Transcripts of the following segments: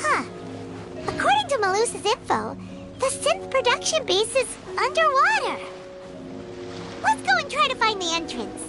Huh. According to Malusa's info, the synth production base is underwater. Let's go and try to find the entrance.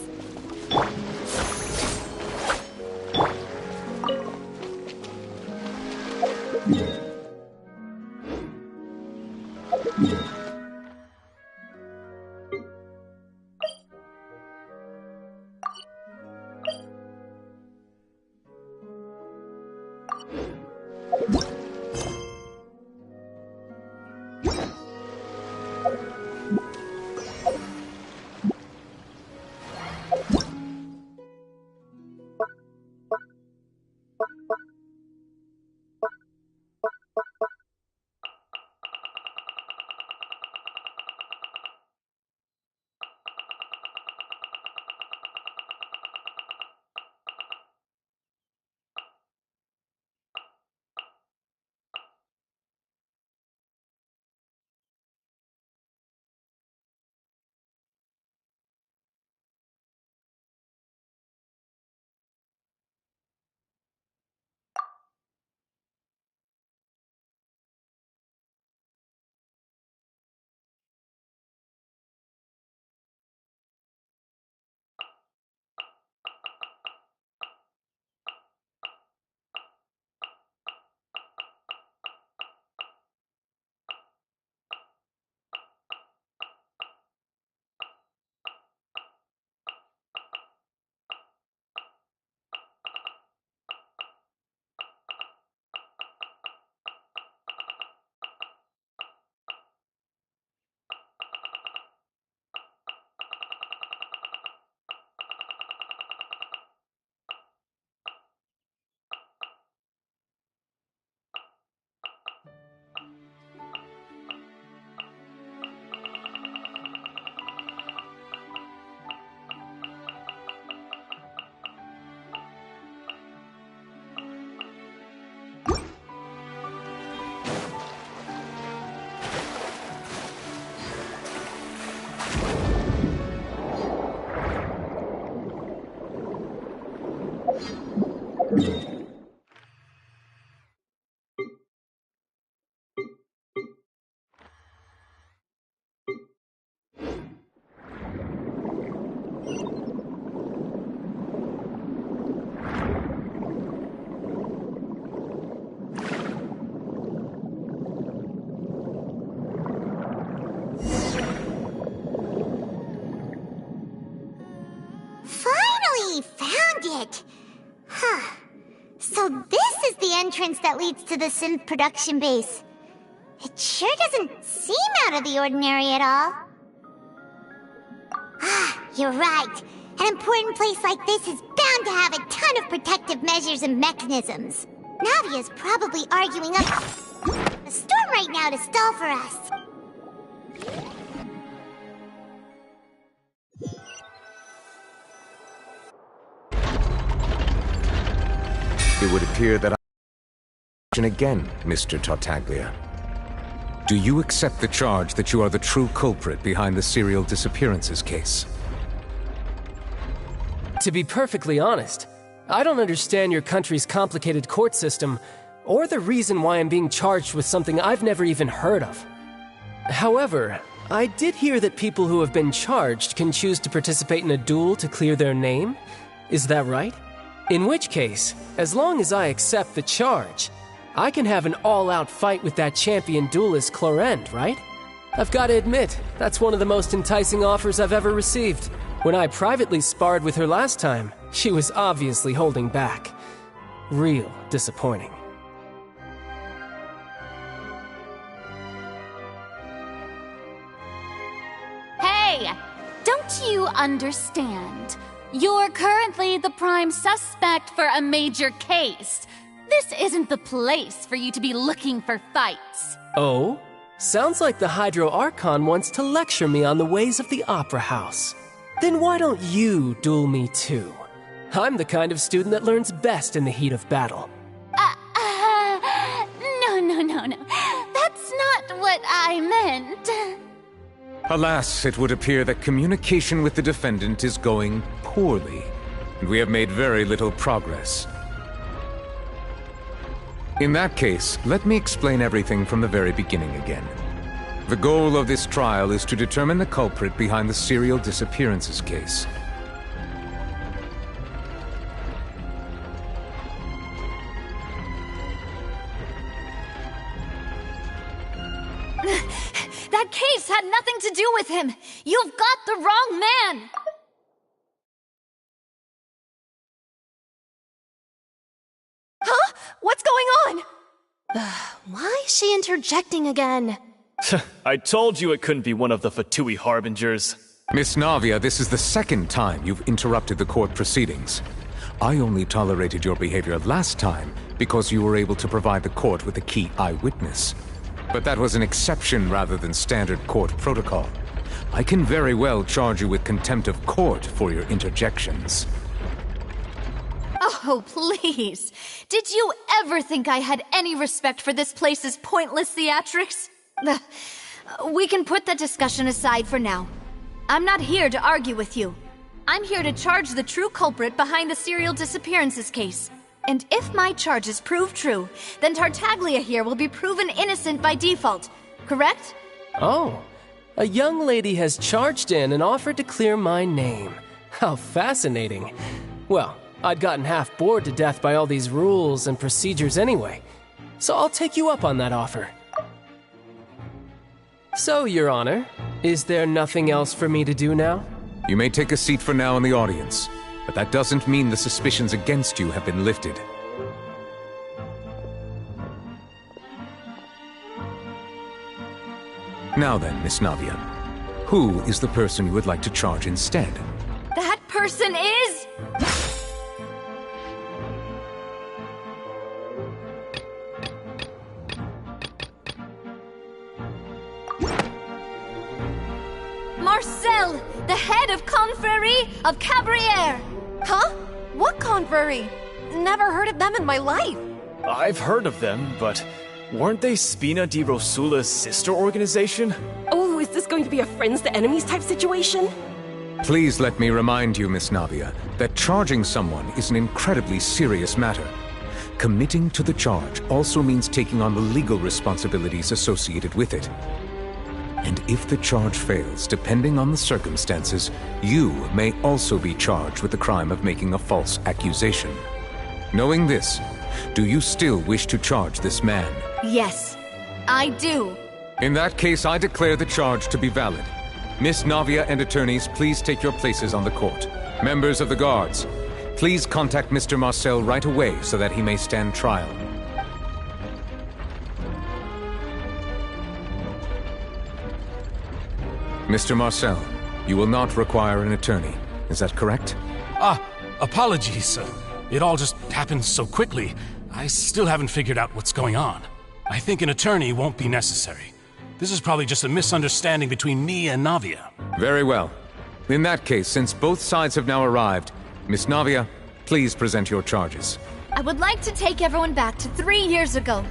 Huh. So this is the entrance that leads to the synth production base. It sure doesn't seem out of the ordinary at all. Ah, you're right. An important place like this is bound to have a ton of protective measures and mechanisms. Navia's probably arguing up a storm right now to stall for us. It would appear that I again, Mr. Tartaglia. Do you accept the charge that you are the true culprit behind the serial disappearances case? To be perfectly honest, I don't understand your country's complicated court system, or the reason why I'm being charged with something I've never even heard of. However, I did hear that people who have been charged can choose to participate in a duel to clear their name. Is that right? In which case, as long as I accept the charge, I can have an all-out fight with that champion duelist Clorend, right? I've got to admit, that's one of the most enticing offers I've ever received. When I privately sparred with her last time, she was obviously holding back. Real disappointing. Hey! Don't you understand? You're currently the prime suspect for a major case. This isn't the place for you to be looking for fights. Oh? Sounds like the Hydro Archon wants to lecture me on the ways of the Opera House. Then why don't you duel me too? I'm the kind of student that learns best in the heat of battle. No. That's not what I meant. Alas, it would appear that communication with the defendant is going poorly, and we have made very little progress. In that case, let me explain everything from the very beginning again. The goal of this trial is to determine the culprit behind the serial disappearances case. That case had nothing to do with him! You've got the wrong man! Huh? What's going on? Why is she interjecting again? I told you it couldn't be one of the Fatui Harbingers. Miss Navia, this is the second time you've interrupted the court proceedings. I only tolerated your behavior last time because you were able to provide the court with a key eyewitness. But that was an exception rather than standard court protocol. I can very well charge you with contempt of court for your interjections. Oh, please. Did you ever think I had any respect for this place's pointless theatrics? We can put that discussion aside for now. I'm not here to argue with you. I'm here to charge the true culprit behind the serial disappearances case. And if my charges prove true, then Tartaglia here will be proven innocent by default, correct? Oh, a young lady has charged in and offered to clear my name. How fascinating. Well, I'd gotten half bored to death by all these rules and procedures anyway, so I'll take you up on that offer. So, Your Honor, is there nothing else for me to do now? You may take a seat for now in the audience, but that doesn't mean the suspicions against you have been lifted. Now then, Miss Navia, who is the person you would like to charge instead? That person is... Marcel, the head of Confrérie of Cabrières! Huh? What confrérie? Never heard of them in my life. I've heard of them, but weren't they Spina di Rosula's sister organization? Oh, is this going to be a friends to enemies type situation? Please let me remind you, Miss Navia, that charging someone is an incredibly serious matter. Committing to the charge also means taking on the legal responsibilities associated with it. And if the charge fails, depending on the circumstances, you may also be charged with the crime of making a false accusation. Knowing this, do you still wish to charge this man? Yes, I do. In that case, I declare the charge to be valid. Miss Navia and attorneys, please take your places on the court. Members of the guards, please contact Mr. Marcel right away so that he may stand trial. Mr. Marcel, you will not require an attorney. Is that correct? Apologies. It all just happened so quickly. I still haven't figured out what's going on. I think an attorney won't be necessary. This is probably just a misunderstanding between me and Navia. Very well. In that case, since both sides have now arrived, Miss Navia, please present your charges. I would like to take everyone back to 3 years ago,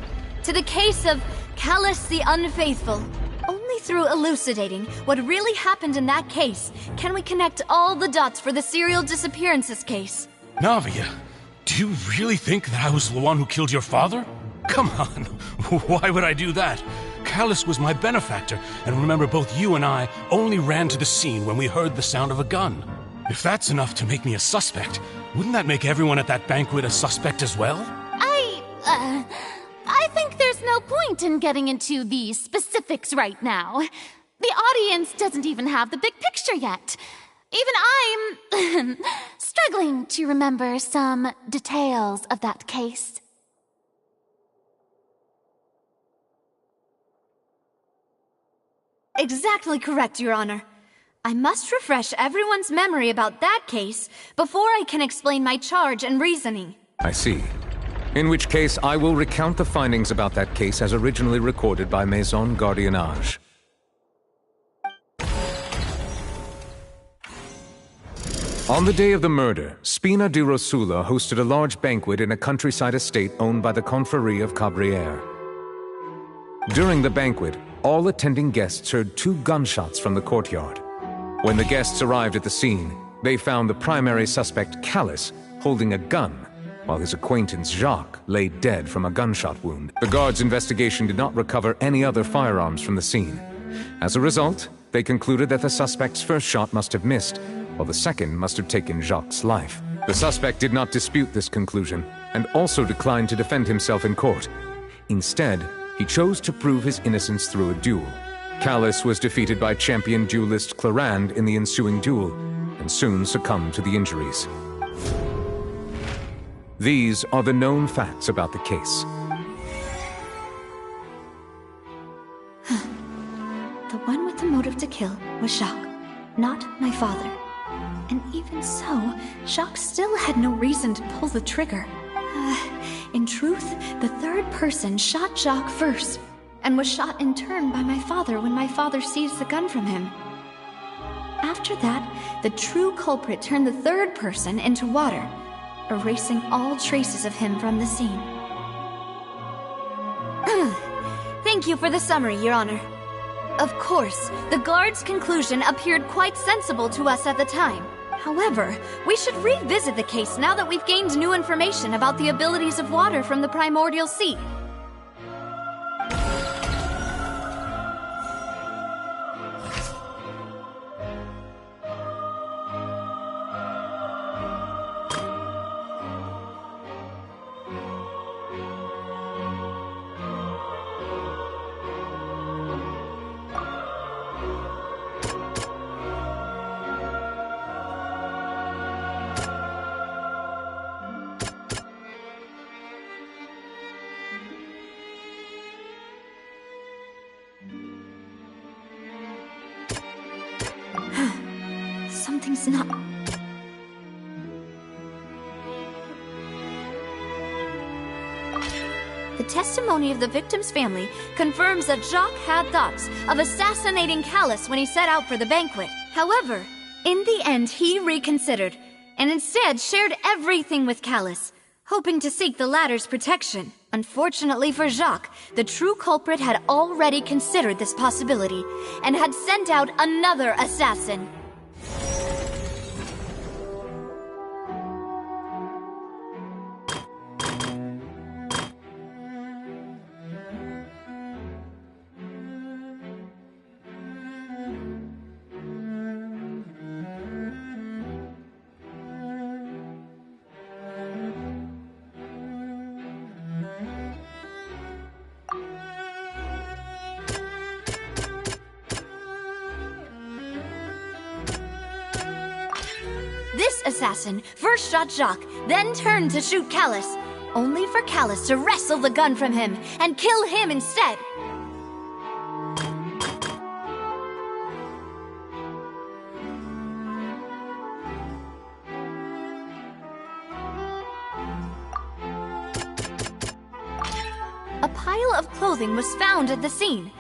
to the case of Callus the Unfaithful. Only through elucidating what really happened in that case can we connect all the dots for the serial disappearances case. Navia, do you really think that I was the one who killed your father? Come on, why would I do that? Callus was my benefactor, and remember both you and I only ran to the scene when we heard the sound of a gun. If that's enough to make me a suspect, wouldn't that make everyone at that banquet a suspect as well? I think there's no point in getting into the specifics right now. The audience doesn't even have the big picture yet. Even I'm struggling to remember some details of that case. Exactly correct, Your Honor. I must refresh everyone's memory about that case before I can explain my charge and reasoning. I see. In which case, I will recount the findings about that case as originally recorded by Maison Gardiennage. On the day of the murder, Spina di Rosula hosted a large banquet in a countryside estate owned by the Confrérie of Cabrières. During the banquet, all attending guests heard 2 gunshots from the courtyard. When the guests arrived at the scene, they found the primary suspect, Callus, holding a gun, while his acquaintance, Jacques, lay dead from a gunshot wound. The guards' investigation did not recover any other firearms from the scene. As a result, they concluded that the suspect's first shot must have missed, while the second must have taken Jacques' life. The suspect did not dispute this conclusion, and also declined to defend himself in court. Instead, he chose to prove his innocence through a duel. Callus was defeated by champion duelist Clarand in the ensuing duel, and soon succumbed to the injuries. These are the known facts about the case. The one with the motive to kill was Jacques, not my father. And even so, Jacques still had no reason to pull the trigger. In truth, the third person shot Jacques first, and was shot in turn by my father when my father seized the gun from him. After that, the true culprit turned the third person into water, erasing all traces of him from the scene. Thank you for the summary, Your Honor. Of course, the guard's conclusion appeared quite sensible to us at the time. However, we should revisit the case now that we've gained new information about the abilities of water from the primordial sea. Something's not... The testimony of the victim's family confirms that Jacques had thoughts of assassinating Callus when he set out for the banquet. However, in the end he reconsidered, and instead shared everything with Callus, hoping to seek the latter's protection. Unfortunately for Jacques, the true culprit had already considered this possibility, and had sent out another assassin. This assassin first shot Jacques, then turned to shoot Callus, only for Callus to wrestle the gun from him and kill him instead. A pile of clothing was found at the scene.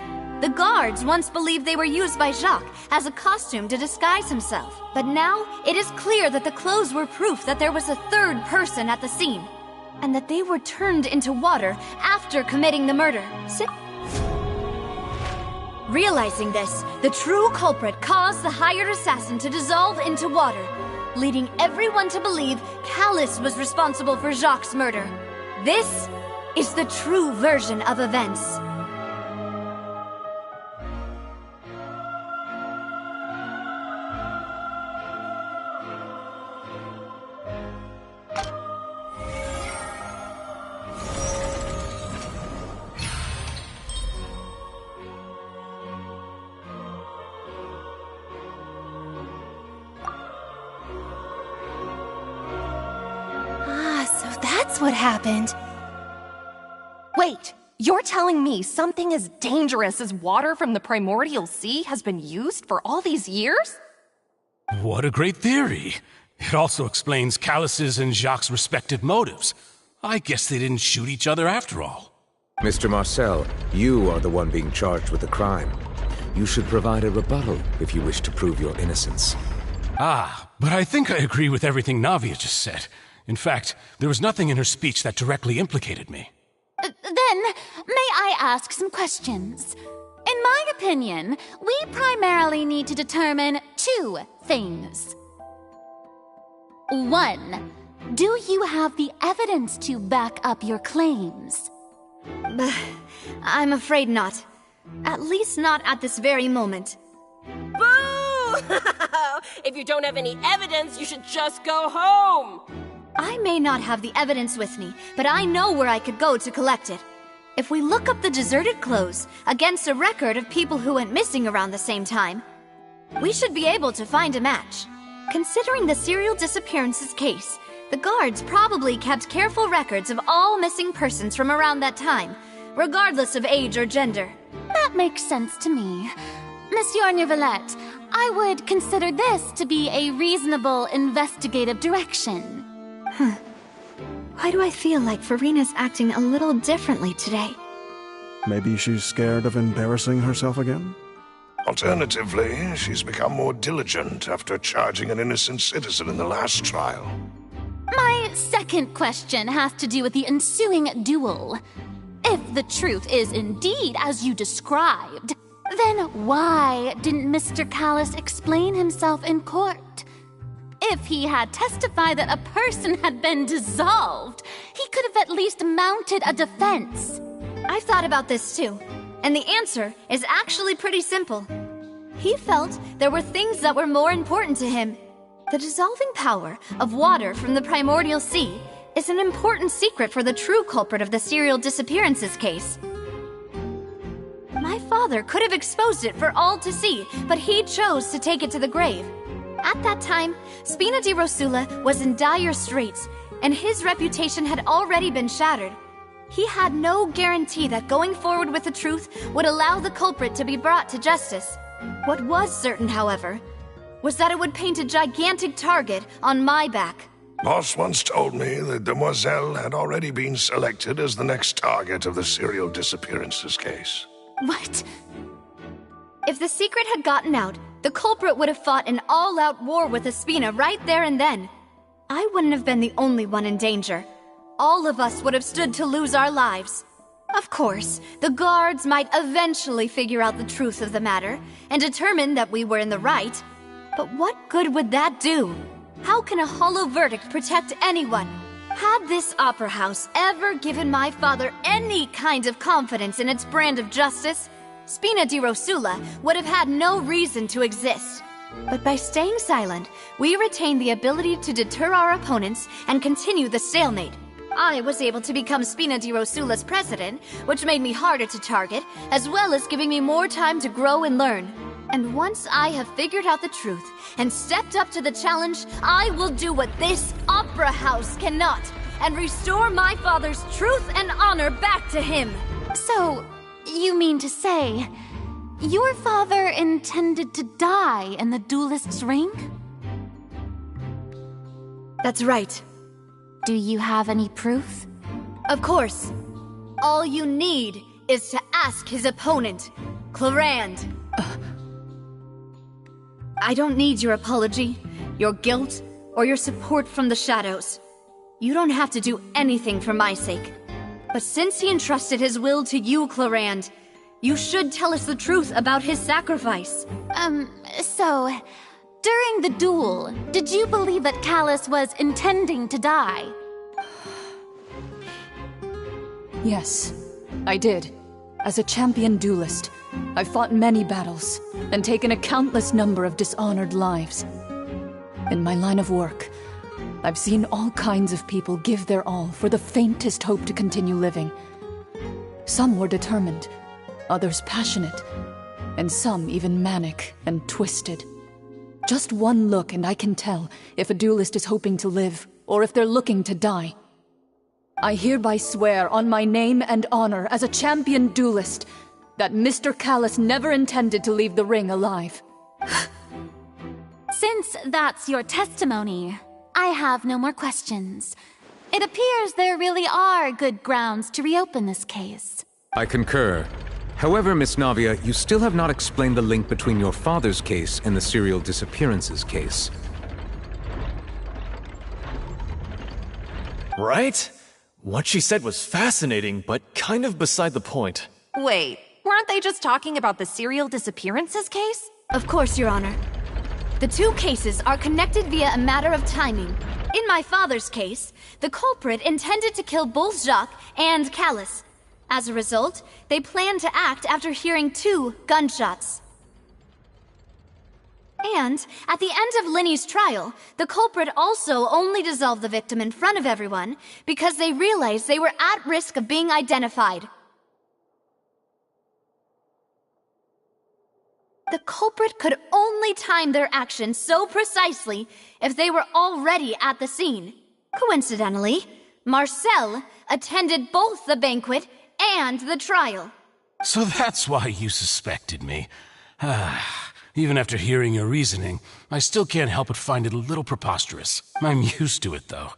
The guards once believed they were used by Jacques as a costume to disguise himself. But now, it is clear that the clothes were proof that there was a third person at the scene, and that they were turned into water after committing the murder. Realizing this, the true culprit caused the hired assassin to dissolve into water, leading everyone to believe Callus was responsible for Jacques' murder. This is the true version of events. That's what happened. Wait, you're telling me something as dangerous as water from the primordial sea has been used for all these years? What a great theory. It also explains Callus's and Jacques' respective motives. I guess they didn't shoot each other after all. Mr. Marcel, you are the one being charged with the crime. You should provide a rebuttal if you wish to prove your innocence. Ah, but I think I agree with everything Navia just said. In fact, there was nothing in her speech that directly implicated me. Then, may I ask some questions? In my opinion, we primarily need to determine two things. 1. Do you have the evidence to back up your claims? I'm afraid not. At least not at this very moment. Boo! If you don't have any evidence, you should just go home! I may not have the evidence with me, but I know where I could go to collect it. If we look up the deserted clothes against a record of people who went missing around the same time, we should be able to find a match. Considering the serial disappearances case, the guards probably kept careful records of all missing persons from around that time, regardless of age or gender. That makes sense to me. Monsieur Neuvillette, I would consider this to be a reasonable investigative direction. Why do I feel like Farina's acting a little differently today? Maybe she's scared of embarrassing herself again? Alternatively, she's become more diligent after charging an innocent citizen in the last trial. My second question has to do with the ensuing duel. If the truth is indeed as you described, then why didn't Mr. Callis explain himself in court? If he had testified that a person had been dissolved, he could have at least mounted a defense. I've thought about this too, and the answer is actually pretty simple. He felt there were things that were more important to him. The dissolving power of water from the primordial sea is an important secret for the true culprit of the serial disappearances case. My father could have exposed it for all to see, but he chose to take it to the grave. At that time, Spina di Rosula was in dire straits, and his reputation had already been shattered. He had no guarantee that going forward with the truth would allow the culprit to be brought to justice. What was certain, however, was that it would paint a gigantic target on my back. Boss once told me that Demoiselle had already been selected as the next target of the serial disappearances case. What? If the secret had gotten out, the culprit would have fought an all-out war with Espina right there and then. I wouldn't have been the only one in danger. All of us would have stood to lose our lives. Of course, the guards might eventually figure out the truth of the matter and determine that we were in the right. But what good would that do? How can a hollow verdict protect anyone? Had this opera house ever given my father any kind of confidence in its brand of justice, Spina di Rosula would have had no reason to exist. But by staying silent, we retained the ability to deter our opponents and continue the stalemate. I was able to become Spina di Rosula's president, which made me harder to target, as well as giving me more time to grow and learn. And once I have figured out the truth and stepped up to the challenge, I will do what this opera house cannot, and restore my father's truth and honor back to him. So, you mean to say, your father intended to die in the duelist's ring? That's right. Do you have any proof? Of course. All you need is to ask his opponent, Clarand. I don't need your apology, your guilt, or your support from the shadows. You don't have to do anything for my sake. But since he entrusted his will to you, Clarand, you should tell us the truth about his sacrifice. So, during the duel, did you believe that Callis was intending to die? Yes, I did. As a champion duelist, I've fought many battles and taken a countless number of dishonored lives. In my line of work, I've seen all kinds of people give their all for the faintest hope to continue living. Some were determined, others passionate, and some even manic and twisted. Just one look and I can tell if a duelist is hoping to live or if they're looking to die. I hereby swear on my name and honor as a champion duelist that Mr. Callis never intended to leave the ring alive. Since that's your testimony, I have no more questions. It appears there really are good grounds to reopen this case. I concur. However, Miss Navia, you still have not explained the link between your father's case and the serial disappearances case. Right? What she said was fascinating, but kind of beside the point. Wait, Weren't they just talking about the serial disappearances case? Of course, Your Honor. The two cases are connected via a matter of timing. In my father's case, the culprit intended to kill both Jacques and Callus. As a result, they planned to act after hearing 2 gunshots. And, at the end of Linny's trial, the culprit also only dissolved the victim in front of everyone because they realized they were at risk of being identified. The culprit could only time their actions so precisely if they were already at the scene. Coincidentally, Marcel attended both the banquet and the trial. So that's why you suspected me. Even after hearing your reasoning, I still can't help but find it a little preposterous. I'm used to it, though.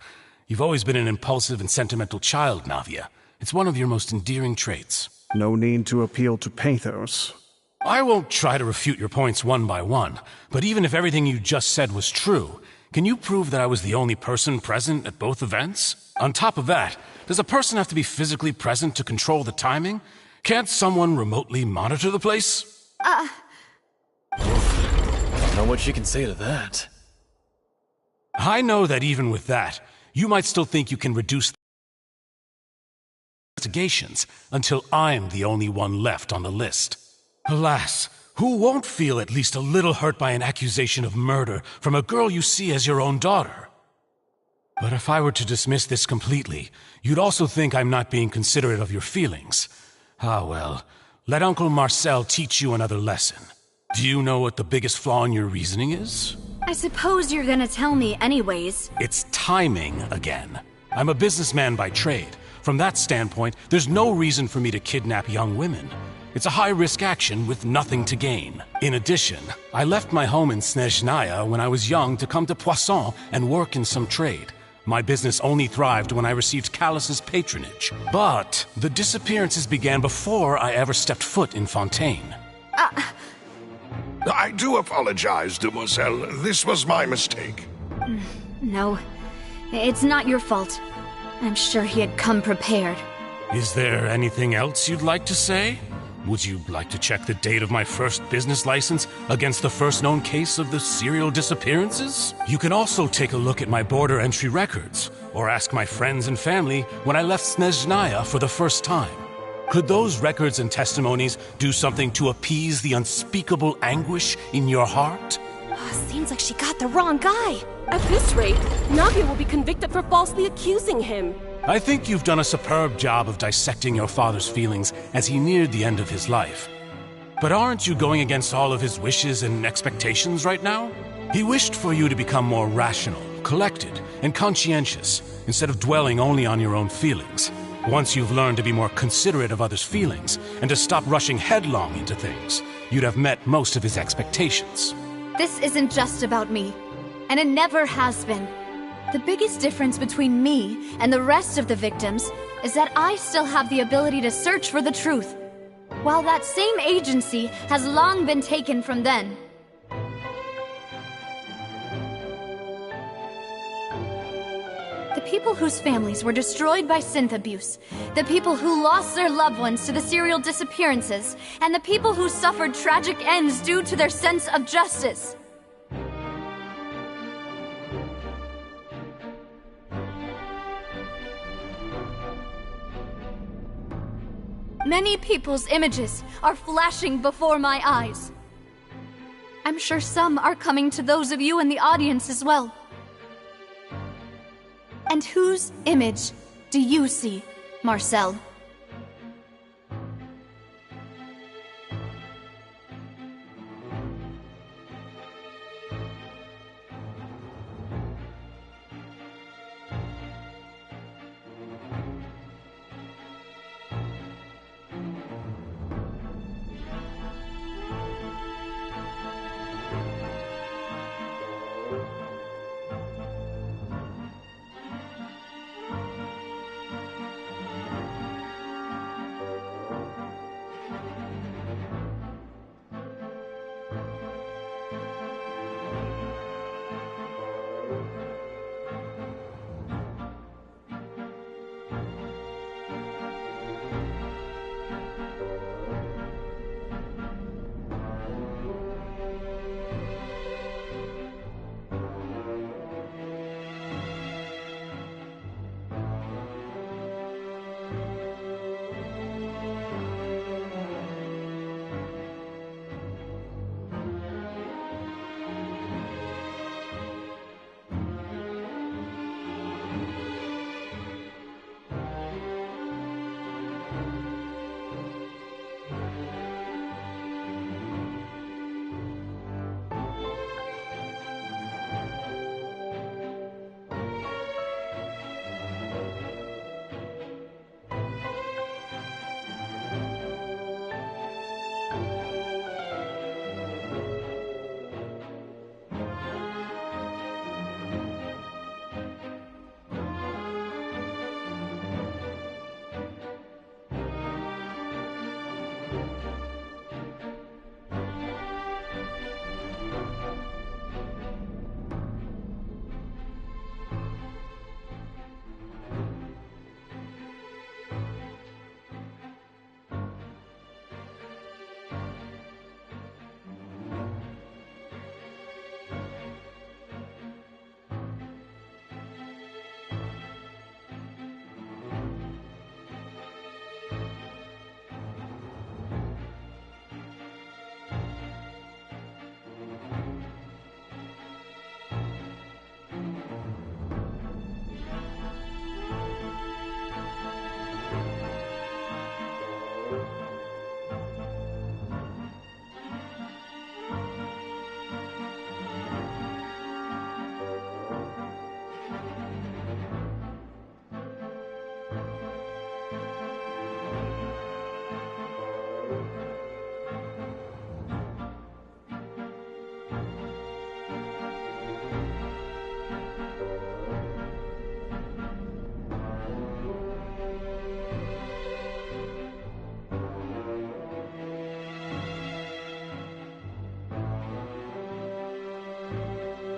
You've always been an impulsive and sentimental child, Navia. It's one of your most endearing traits. No need to appeal to pathos. I won't try to refute your points one by one, but even if everything you just said was true, can you prove that I was the only person present at both events? On top of that, does a person have to be physically present to control the timing? Can't someone remotely monitor the place? Not much you can say to that. I know that even with that, you might still think you can reduce investigations until I'm the only one left on the list. Alas, who won't feel at least a little hurt by an accusation of murder from a girl you see as your own daughter? But if I were to dismiss this completely, you'd also think I'm not being considerate of your feelings. Ah well, let Uncle Marcel teach you another lesson. Do you know what the biggest flaw in your reasoning is? I suppose you're gonna tell me anyways. It's timing again. I'm a businessman by trade. From that standpoint, there's no reason for me to kidnap young women. It's a high-risk action with nothing to gain. In addition, I left my home in Snezhnaya when I was young to come to Poisson and work in some trade. My business only thrived when I received Callus's patronage. But the disappearances began before I ever stepped foot in Fontaine. I do apologize, Demoiselle. This was my mistake. No, it's not your fault. I'm sure he had come prepared. Is there anything else you'd like to say? Would you like to check the date of my first business license against the first known case of the serial disappearances? You can also take a look at my border entry records, or ask my friends and family when I left Snezhnaya for the first time. Could those records and testimonies do something to appease the unspeakable anguish in your heart? Seems like she got the wrong guy. At this rate, Navia will be convicted for falsely accusing him. I think you've done a superb job of dissecting your father's feelings as he neared the end of his life. But aren't you going against all of his wishes and expectations right now? He wished for you to become more rational, collected, and conscientious, instead of dwelling only on your own feelings. Once you've learned to be more considerate of others' feelings, and to stop rushing headlong into things, you'd have met most of his expectations. This isn't just about me, and it never has been. The biggest difference between me and the rest of the victims is that I still have the ability to search for the truth, while that same agency has long been taken from them. The people whose families were destroyed by synth abuse, the people who lost their loved ones to the serial disappearances, and the people who suffered tragic ends due to their sense of justice. Many people's images are flashing before my eyes. I'm sure some are coming to those of you in the audience as well. And whose image do you see, Marcel?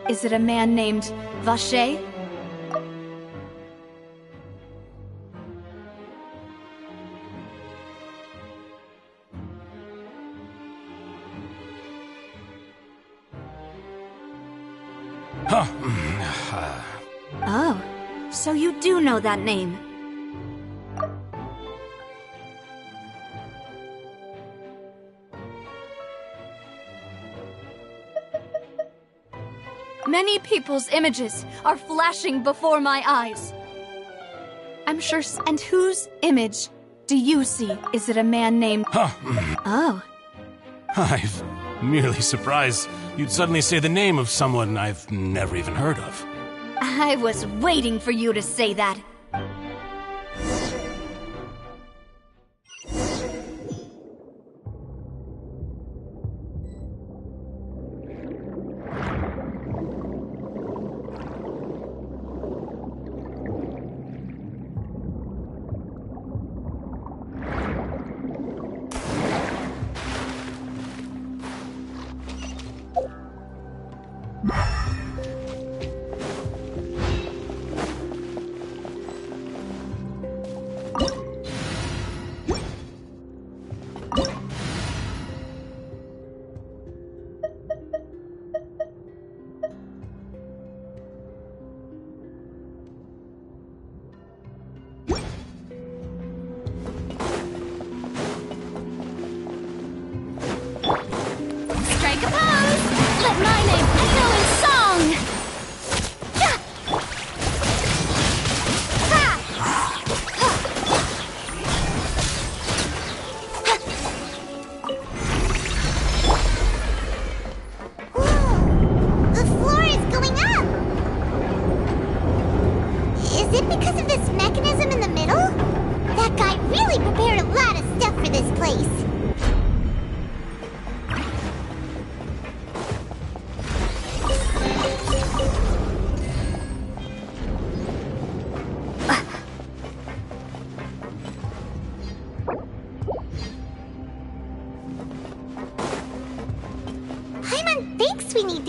Is it a man named Vache? Oh, so you do know that name. Many people's images are flashing before my eyes. I'm sure. And whose image do you see? Is it a man named... Oh. I'm merely surprised you'd suddenly say the name of someone I've never even heard of. I was waiting for you to say that.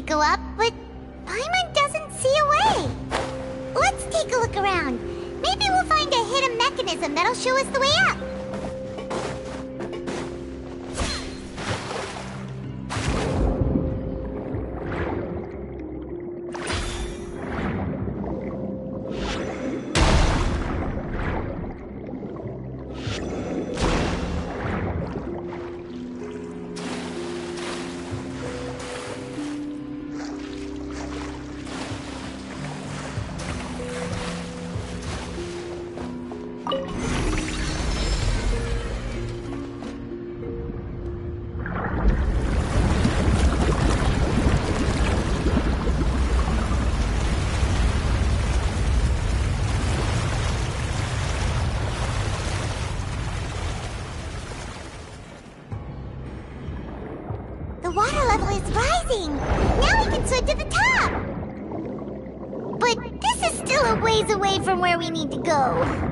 Go up, but Paimon doesn't see a way. Let's take a look around. Maybe we'll find a hidden mechanism that'll show us the way up. The water level is rising! Now we can swim to the top! But this is still a ways away from where we need to go.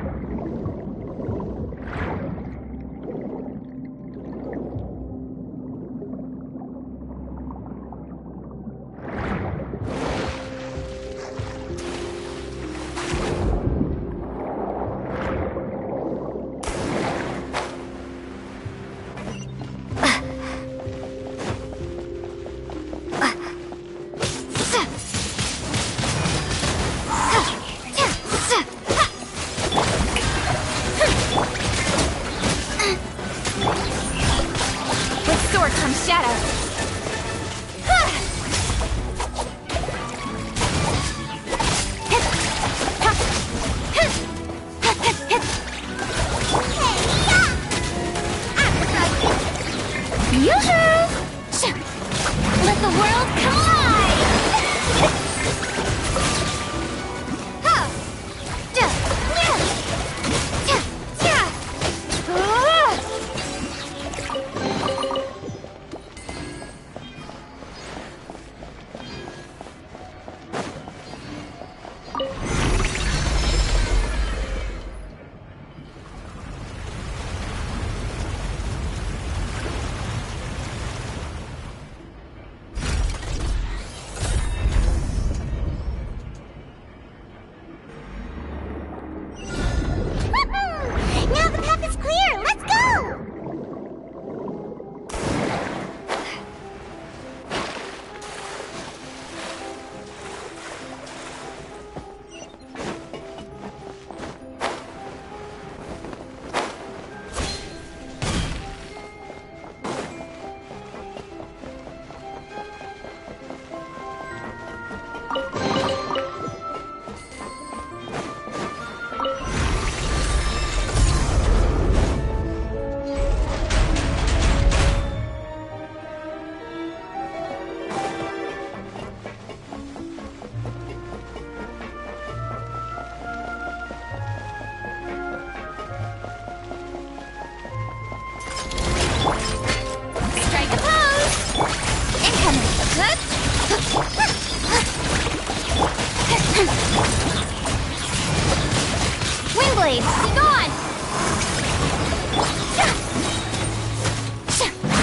Windblade, be gone!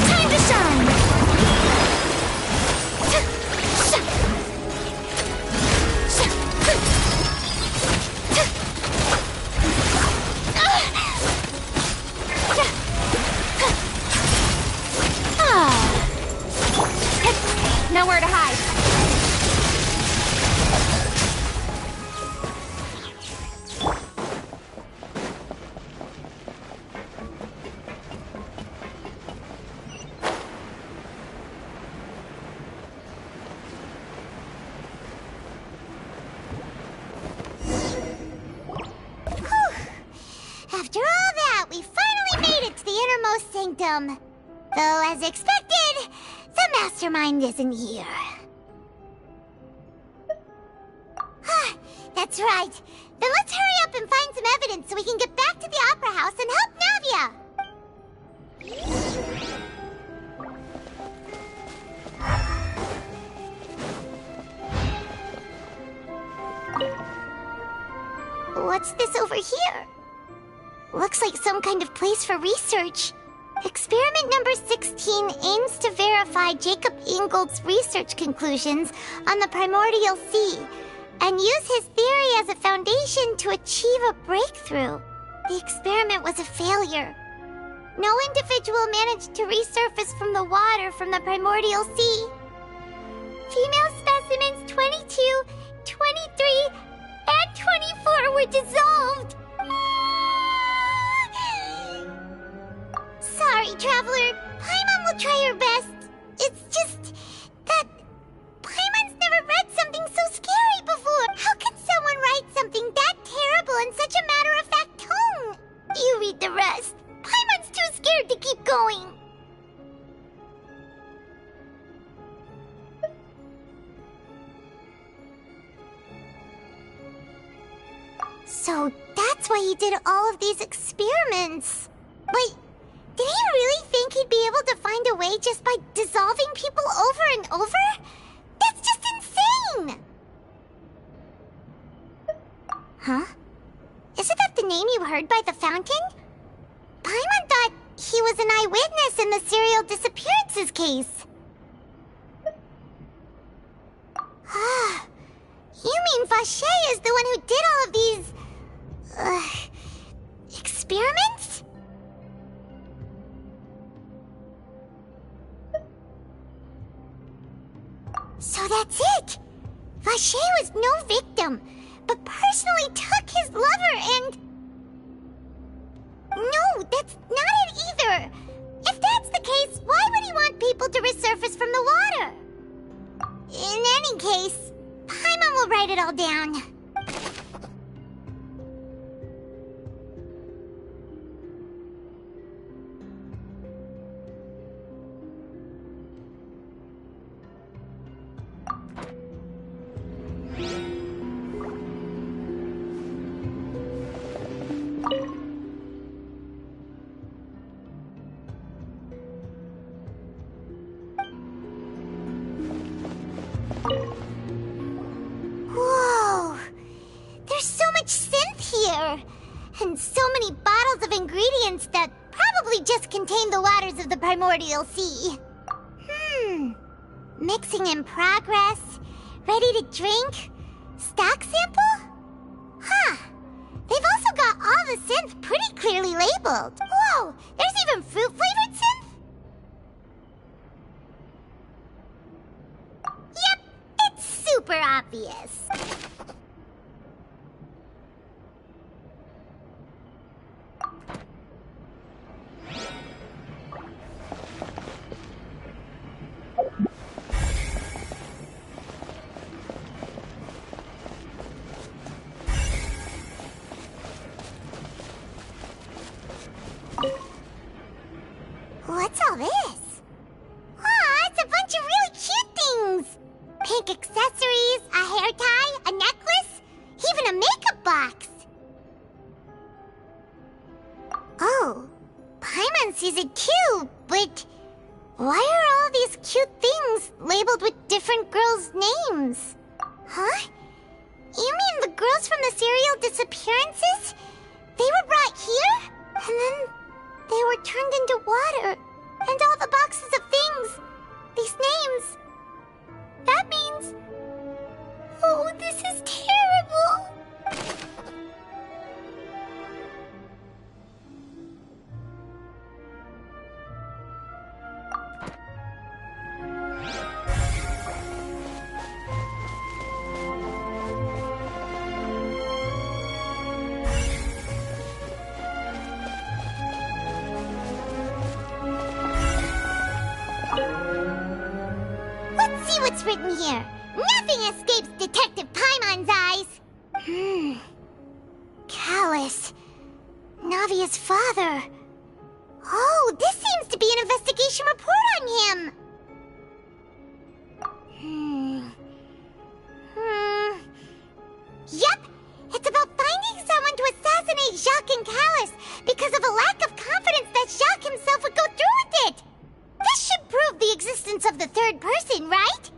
Time to shine! Nowhere to hide. After all that, we finally made it to the innermost sanctum. Though, as expected, the mastermind isn't here. That's right. Then let's hurry up and find some evidence so we can get back to the Opera House and help Navia. What's this over here? Looks like some kind of place for research. Experiment number 16 aims to verify Jacob Ingold's research conclusions on the primordial sea and use his theory as a foundation to achieve a breakthrough. The experiment was a failure. No individual managed to resurface from the water from the primordial sea. Female specimens 22, 23, and 24 were dissolved. Sorry, Traveler. Paimon will try her best. It's just that Paimon's never read something so scary before. How can someone write something that terrible in such a matter-of-fact tone? You read the rest. Paimon's too scared to keep going. So that's why he did all of these experiments. But did he really think he'd be able to find a way just by dissolving people over and over? That's just insane! Huh? Isn't that the name you heard by the fountain? Paimon thought he was an eyewitness in the serial disappearances case. You mean Vacher is the one who did all of these... experiments? So that's it! Vacher was no victim, but personally took his lover and... No, that's not it either! If that's the case, why would he want people to resurface from the water? In any case, Paimon will write it all down. Whoa! There's so much synth here! And so many bottles of ingredients that probably just contain the waters of the primordial sea. Mixing in progress, ready to drink, stock sample? Huh. They've also got all the synth pretty clearly labeled. Whoa! There's even fruit-flavored synth? Yep, it's super obvious. What's all this? Aw, it's a bunch of really cute things! Pink accessories, a hair tie, a necklace, even a makeup box! Oh, Paimon sees it too, but why are all these cute things labeled with different girls' names. Huh? You mean the girls from the serial disappearances? They were brought here? And then they were turned into water. And all the boxes of things. These names. That means... Oh, this is terrible. Let's see what's written here. Nothing escapes Detective Paimon's eyes. Callus. Navia's father. Oh, this seems to be an investigation report on him. Yep, it's about finding someone to assassinate Jacques and Callus because of a lack of confidence that Jacques himself would go through with it. This should prove the existence of the third person, right?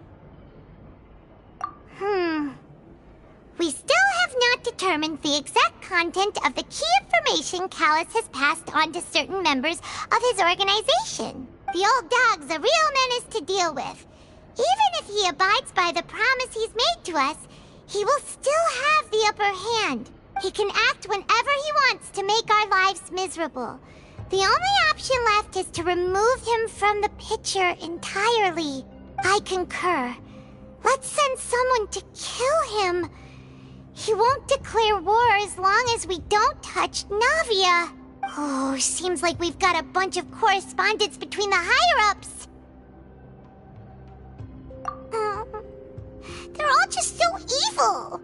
We still have not determined the exact content of the key information Callus has passed on to certain members of his organization. The old dog's a real menace to deal with. Even if he abides by the promise he's made to us, he will still have the upper hand. He can act whenever he wants to make our lives miserable. The only option left is to remove him from the picture entirely. I concur. Let's send someone to kill him. He won't declare war as long as we don't touch Navia. Oh, seems like we've got a bunch of correspondence between the higher-ups. They're all just so evil.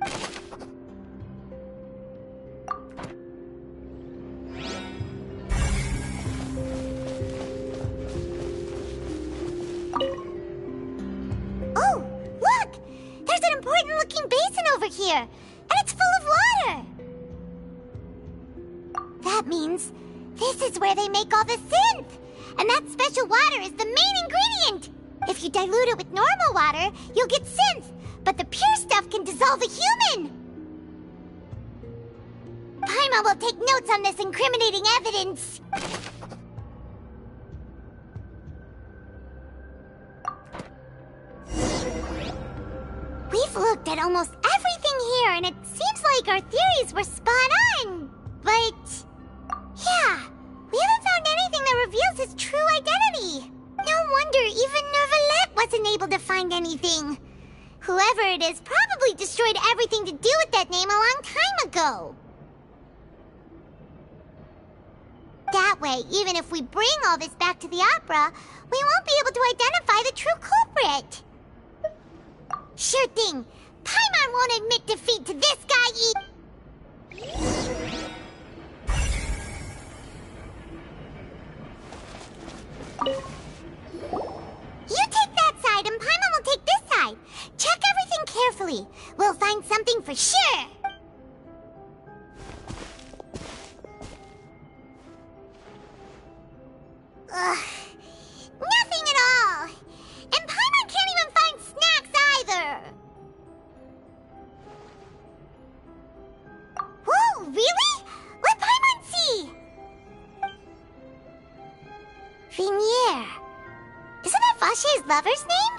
Oh, look! There's an important-looking basin over here, and it's full of water. That means this is where they make all the synth. And that special water is the main ingredient. If you dilute it with normal water, you'll get synth. But the pure stuff can dissolve a human. Paimon will take notes on this incriminating evidence. We've looked at almost everything here, and it seems like our theories were spot on. But... yeah, we haven't found anything that reveals his true identity. No wonder even Nervalette wasn't able to find anything. Whoever it is probably destroyed everything to do with that name a long time ago. That way, even if we bring all this back to the opera, we won't be able to identify the true culprit. Sure thing. Paimon won't admit defeat to this guy You take that side and Paimon will take this side. Check everything carefully. We'll find something for sure. Ugh. Nothing at all. And Paimon can't even find snacks either. Whoa, really? Let Paimon see. Vinier. Isn't that Vache's lover's name?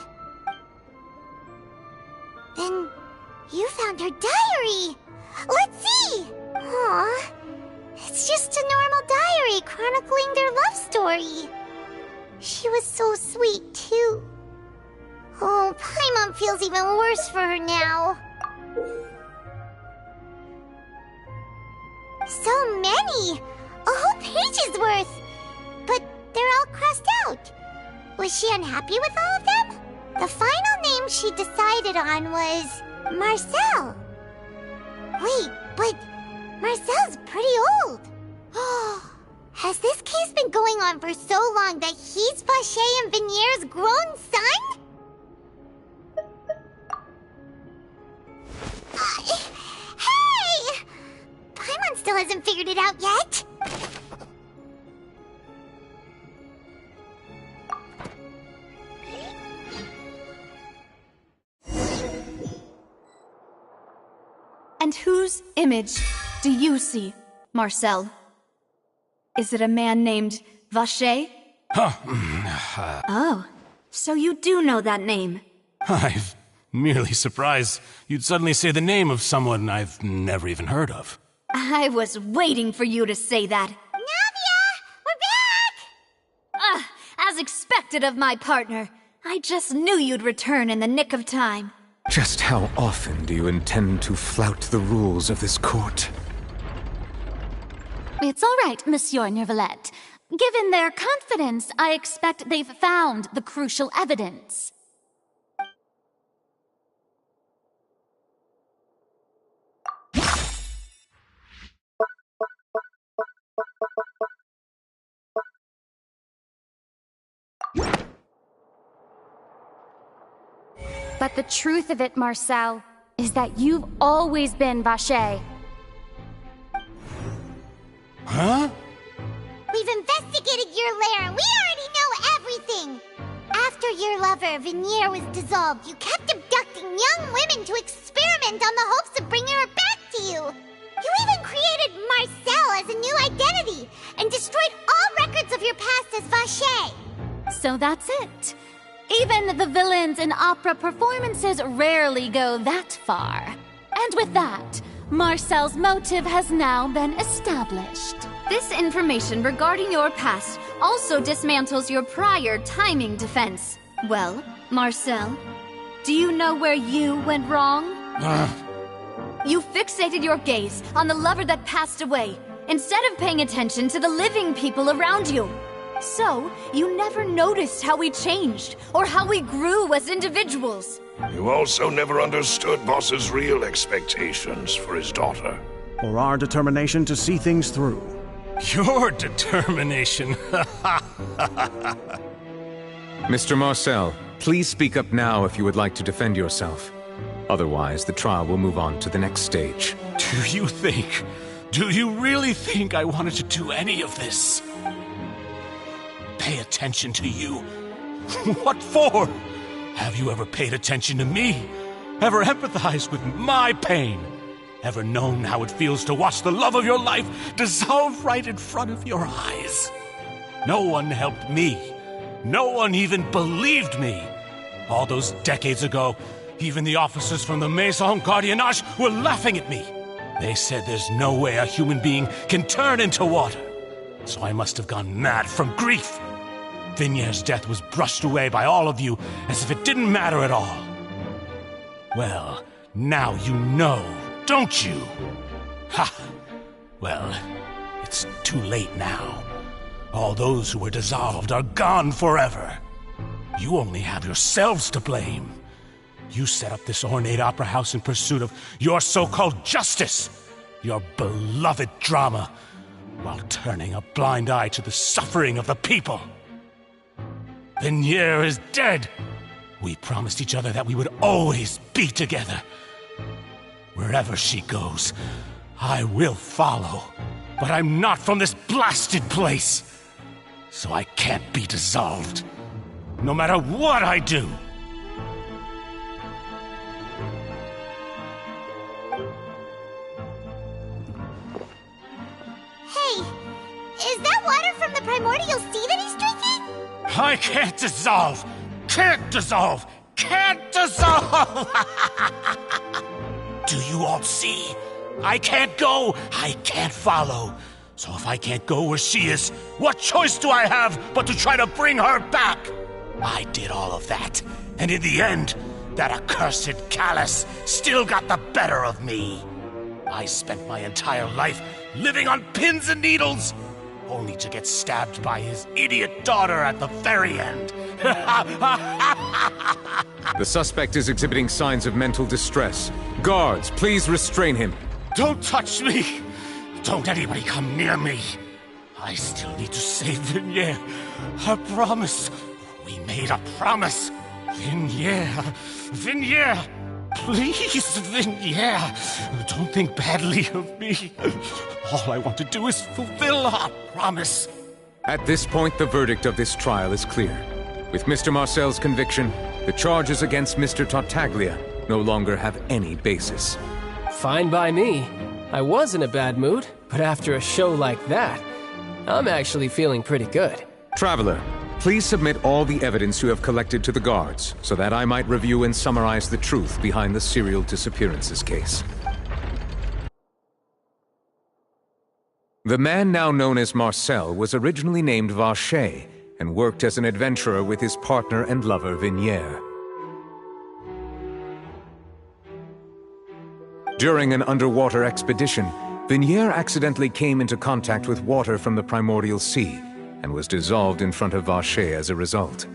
Then you found her diary. Let's see. Aw, it's just a normal diary chronicling their love story. She was so sweet, too. Oh, Paimon feels even worse for her now. So many! A whole page's worth! But they're all crossed out. Was she unhappy with all of them? The final name she decided on was Marcel. Wait, but Marcel's pretty old. Has this case been going on for so long that he's Vache and Vinier's grown son? Hey! Paimon still hasn't figured it out yet. And whose image do you see, Marcel? Is it a man named Vacher? Oh, so you do know that name. I'm merely surprised you'd suddenly say the name of someone I've never even heard of. I was waiting for you to say that. Navia! We're back! As expected of my partner. I just knew you'd return in the nick of time. Just how often do you intend to flout the rules of this court? It's all right, Monsieur Nervalette. Given their confidence, I expect they've found the crucial evidence. But the truth of it, Marcel, is that you've always been Vacher. Huh? We've investigated your lair and we already know everything! After your lover, Venier, was dissolved, you kept abducting young women to experiment on the hopes of bringing her back to you! You even created Marcel as a new identity and destroyed all records of your past as Vacher! So that's it. Even the villains in opera performances rarely go that far. And with that, Marcel's motive has now been established. This information regarding your past also dismantles your prior timing defense. Well, Marcel, do you know where you went wrong? You fixated your gaze on the lover that passed away, instead of paying attention to the living people around you. So, you never noticed how we changed, or how we grew as individuals. You also never understood Boss's real expectations for his daughter. Or our determination to see things through. Your determination. Mr. Marcel, please speak up now if you would like to defend yourself. Otherwise, the trial will move on to the next stage. Do you really think I wanted to do any of this? Pay attention to you? What for? Have you ever paid attention to me? Ever empathized with my pain? Ever known how it feels to watch the love of your life dissolve right in front of your eyes? No one helped me. No one even believed me. All those decades ago, even the officers from the Maison Gardiennage were laughing at me. They said there's no way a human being can turn into water. So I must have gone mad from grief. Vinier's death was brushed away by all of you as if it didn't matter at all. Well, now you know, don't you? Ha! Well, it's too late now. All those who were dissolved are gone forever. You only have yourselves to blame. You set up this ornate opera house in pursuit of your so-called justice, your beloved drama, while turning a blind eye to the suffering of the people. Venier is dead. We promised each other that we would always be together. Wherever she goes, I will follow. But I'm not from this blasted place, so I can't be dissolved, no matter what I do. Hey, is that water from the primordial sea that he's drinking? I can't dissolve! Can't dissolve! Can't dissolve! Do you all see? I can't go! I can't follow! So if I can't go where she is, what choice do I have but to try to bring her back? I did all of that, and in the end, that accursed Callus still got the better of me. I spent my entire life living on pins and needles, only to get stabbed by his idiot daughter at the very end. The suspect is exhibiting signs of mental distress. Guards, please restrain him. Don't touch me! Don't anybody come near me! I still need to save Venier. A promise. We made a promise. Venier! Please, Venier! Don't think badly of me. All I want to do is fulfill our promise. At this point, the verdict of this trial is clear. With Mr. Marcel's conviction, the charges against Mr. Tartaglia no longer have any basis. fine by me. I was in a bad mood, but after a show like that, I'm actually feeling pretty good. Traveler, please submit all the evidence you have collected to the guards, so that I might review and summarize the truth behind the serial disappearances case. The man now known as Marcel was originally named Vacher, and worked as an adventurer with his partner and lover Vignier. During an underwater expedition, Vignier accidentally came into contact with water from the primordial sea, and was dissolved in front of Vacher as a result.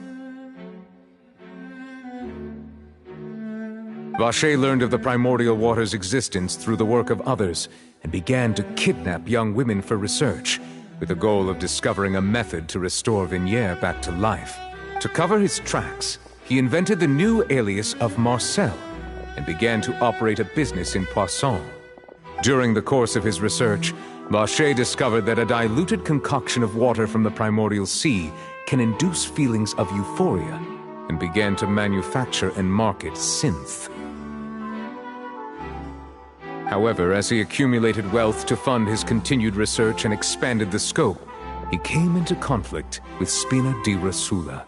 Vacher learned of the primordial water's existence through the work of others, and began to kidnap young women for research, with the goal of discovering a method to restore Vignier back to life. To cover his tracks, he invented the new alias of Marcel, and began to operate a business in Poisson. During the course of his research, Vacher discovered that a diluted concoction of water from the primordial sea can induce feelings of euphoria, and began to manufacture and market synth. However, as he accumulated wealth to fund his continued research and expanded the scope, he came into conflict with Spina di Rosula.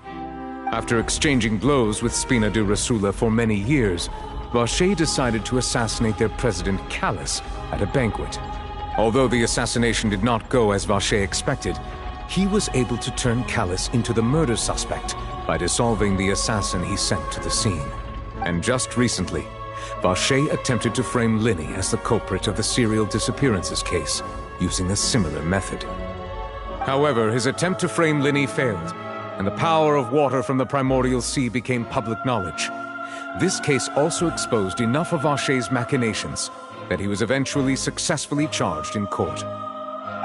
After exchanging blows with Spina di Rosula for many years, Vacher decided to assassinate their president Callus at a banquet. Although the assassination did not go as Vacher expected, he was able to turn Callus into the murder suspect by dissolving the assassin he sent to the scene. And just recently, Vacher attempted to frame Linny as the culprit of the serial disappearances case, using a similar method. However, his attempt to frame Linny failed, and the power of water from the primordial sea became public knowledge. This case also exposed enough of Vacher's machinations that he was eventually successfully charged in court.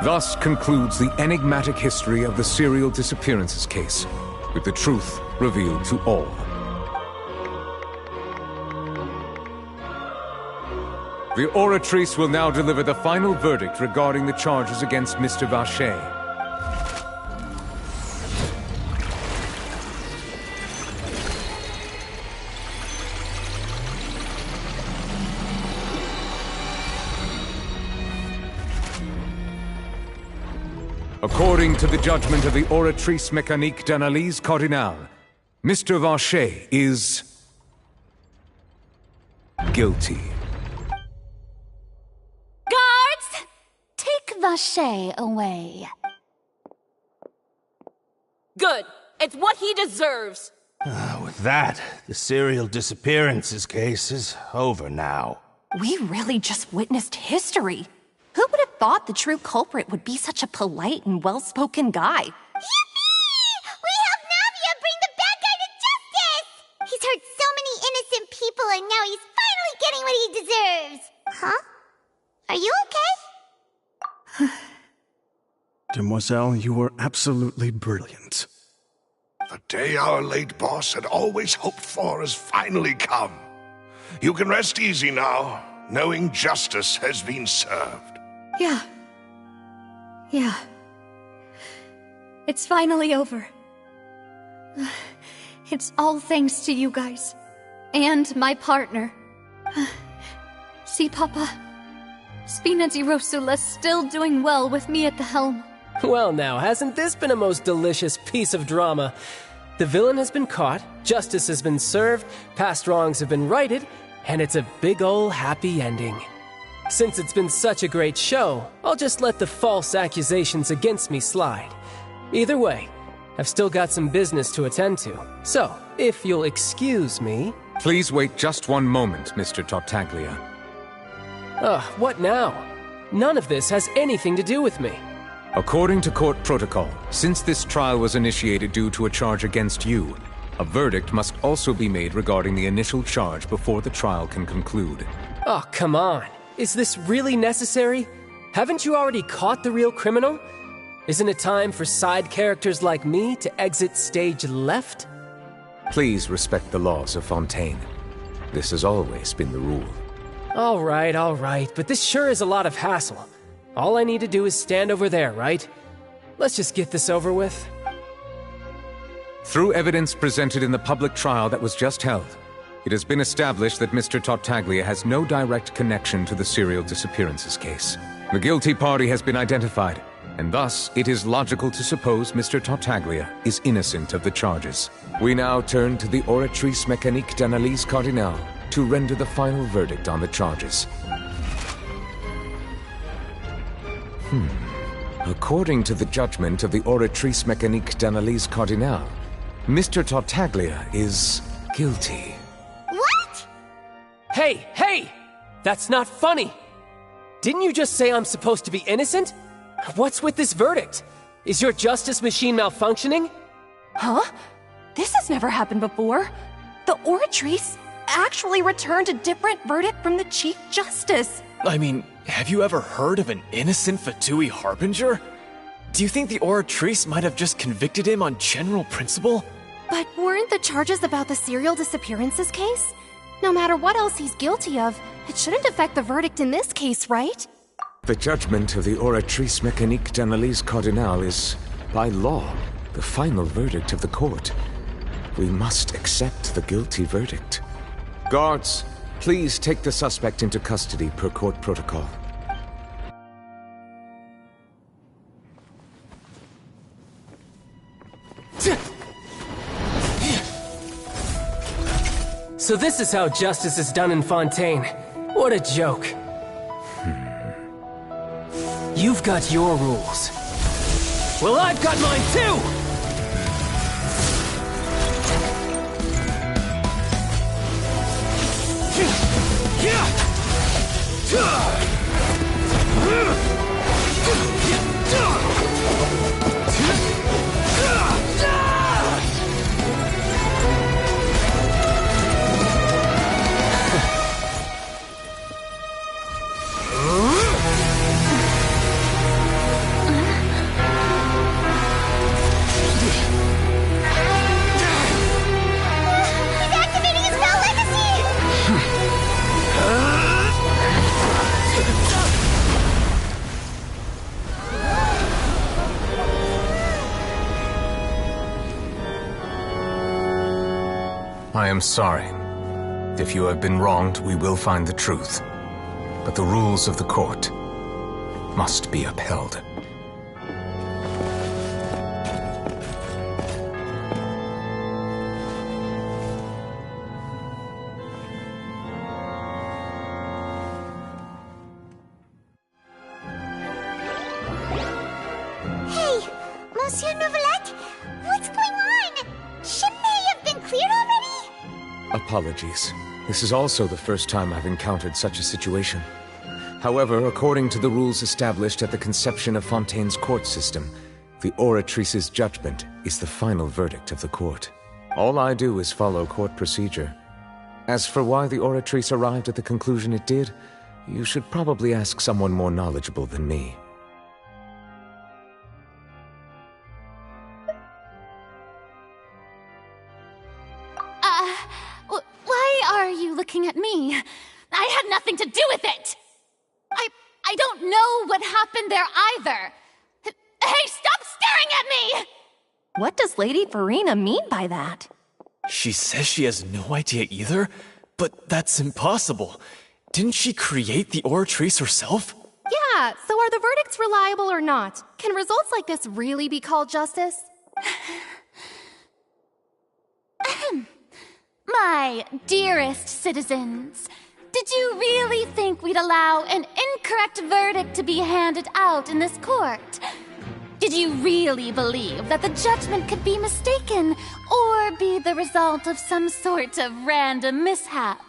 Thus concludes the enigmatic history of the serial disappearances case, with the truth revealed to all. The Oratrice will now deliver the final verdict regarding the charges against Mr. Vacher. According to the judgment of the Oratrice Mécanique d'Analyse Cardinale, Mr. Vacher is guilty. Guards! Take Vacher away. Good. It's what he deserves. With that, the serial disappearances case is over now. We really just witnessed history. Who would have thought the true culprit would be such a polite and well-spoken guy? Yippee! We helped Navia bring the bad guy to justice! He's hurt so many innocent people and now he's finally getting what he deserves! Huh? Are you okay? Demoiselle, you were absolutely brilliant. The day our late boss had always hoped for has finally come. You can rest easy now, knowing justice has been served. Yeah. It's finally over. It's all thanks to you guys. And my partner. See, Papa? Spina di Rosula's still doing well with me at the helm. Well now, hasn't this been a most delicious piece of drama? The villain has been caught, justice has been served, past wrongs have been righted, and it's a big ol' happy ending. Since it's been such a great show, I'll just let the false accusations against me slide. Either way, I've still got some business to attend to. So, if you'll excuse me... Please wait just one moment, Mr. Tartaglia. What now? None of this has anything to do with me. According to court protocol, since this trial was initiated due to a charge against you, a verdict must also be made regarding the initial charge before the trial can conclude. Oh, come on. Is this really necessary? Haven't you already caught the real criminal? Isn't it time for side characters like me to exit stage left? Please respect the laws of Fontaine. This has always been the rule. All right, but this sure is a lot of hassle. All I need to do is stand over there, right? Let's just get this over with. Through evidence presented in the public trial that was just held, It has been established that Mr. Tartaglia has no direct connection to the serial disappearances case. The guilty party has been identified, and thus it is logical to suppose Mr. Tartaglia is innocent of the charges. We now turn to the Oratrice Mécanique d'Analyse Cardinale to render the final verdict on the charges. According to the judgment of the Oratrice Mécanique d'Analyse Cardinale, Mr. Tartaglia is guilty. What? Hey! That's not funny! Didn't you just say I'm supposed to be innocent? What's with this verdict? Is your justice machine malfunctioning? Huh? This has never happened before. The Oratrice actually returned a different verdict from the Chief Justice. I mean, have you ever heard of an innocent Fatui Harbinger? Do you think the Oratrice might have just convicted him on general principle? But weren't the charges about the serial disappearances case? No matter what else he's guilty of, it shouldn't affect the verdict in this case, right? The judgment of the Oratrice Mécanique d'Analyse Cardinale is, by law, the final verdict of the court. We must accept the guilty verdict. Guards, please take the suspect into custody per court protocol. So this is how justice is done in Fontaine. What a joke. You've got your rules. Well, I've got mine too! I am sorry. If you have been wronged, we will find the truth. But the rules of the court must be upheld. Hey, Monsieur Novelette, what's going on? Shouldn't they have been cleared already? Apologies. This is also the first time I've encountered such a situation. However, according to the rules established at the conception of Fontaine's court system, the Oratrice's judgment is the final verdict of the court. All I do is follow court procedure. As for why the Oratrice arrived at the conclusion it did, you should probably ask someone more knowledgeable than me. Why are you looking at me? I had nothing to do with it! I don't know what happened there either! Hey, stop staring at me! What does Lady Farina mean by that? She says she has no idea either, but that's impossible. Didn't she create the Oratrice herself? Yeah, so are the verdicts reliable or not? Can results like this really be called justice? My dearest citizens, did you really think we'd allow an incorrect verdict to be handed out in this court? Did you really believe that the judgment could be mistaken or be the result of some sort of random mishap?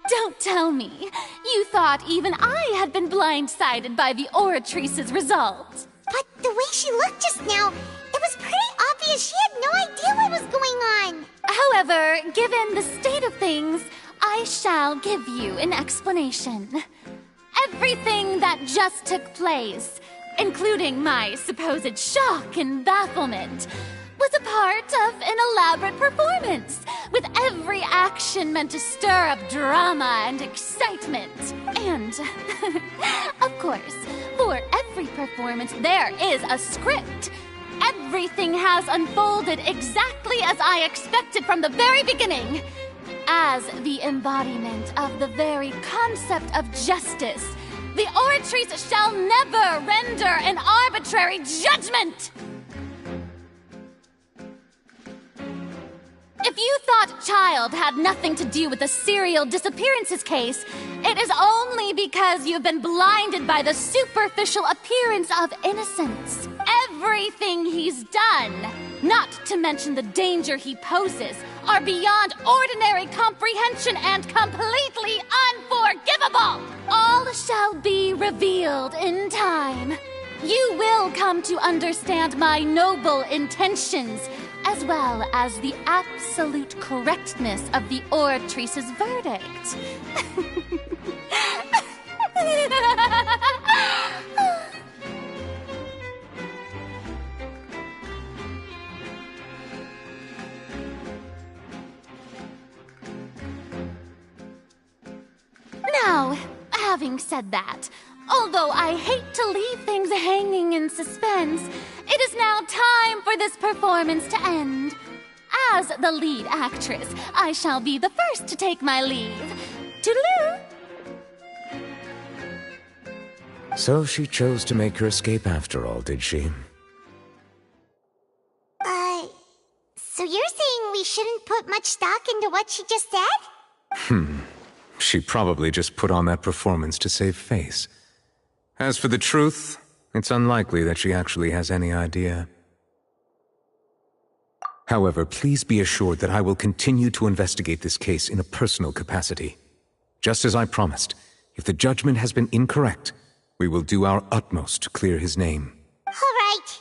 Don't tell me. You thought even I had been blindsided by the Oratrice's result. But the way she looked just now, it was pretty obvious she had no idea what was going on. However, given the state of things, I shall give you an explanation. Everything that just took place, including my supposed shock and bafflement, was a part of an elaborate performance, with every action meant to stir up drama and excitement. And, of course, for every performance there is a script. Everything has unfolded exactly as I expected from the very beginning. As the embodiment of the very concept of justice, the Oratrice shall never render an arbitrary judgment! If you thought Child had nothing to do with the serial disappearances case, it is only because you've been blinded by the superficial appearance of innocence. Everything he's done, not to mention the danger he poses, are beyond ordinary comprehension and completely unforgivable! All shall be revealed in time. You will come to understand my noble intentions, as well as the absolute correctness of the Oratrice's verdict. Now, having said that, although I hate to leave things hanging in suspense, it is now time for this performance to end. As the lead actress, I shall be the first to take my leave. Toodaloo! So she chose to make her escape after all, did she? So you're saying we shouldn't put much stock into what she just said? She probably just put on that performance to save face. As for the truth, it's unlikely that she actually has any idea. However, please be assured that I will continue to investigate this case in a personal capacity. Just as I promised, if the judgment has been incorrect, we will do our utmost to clear his name. All right.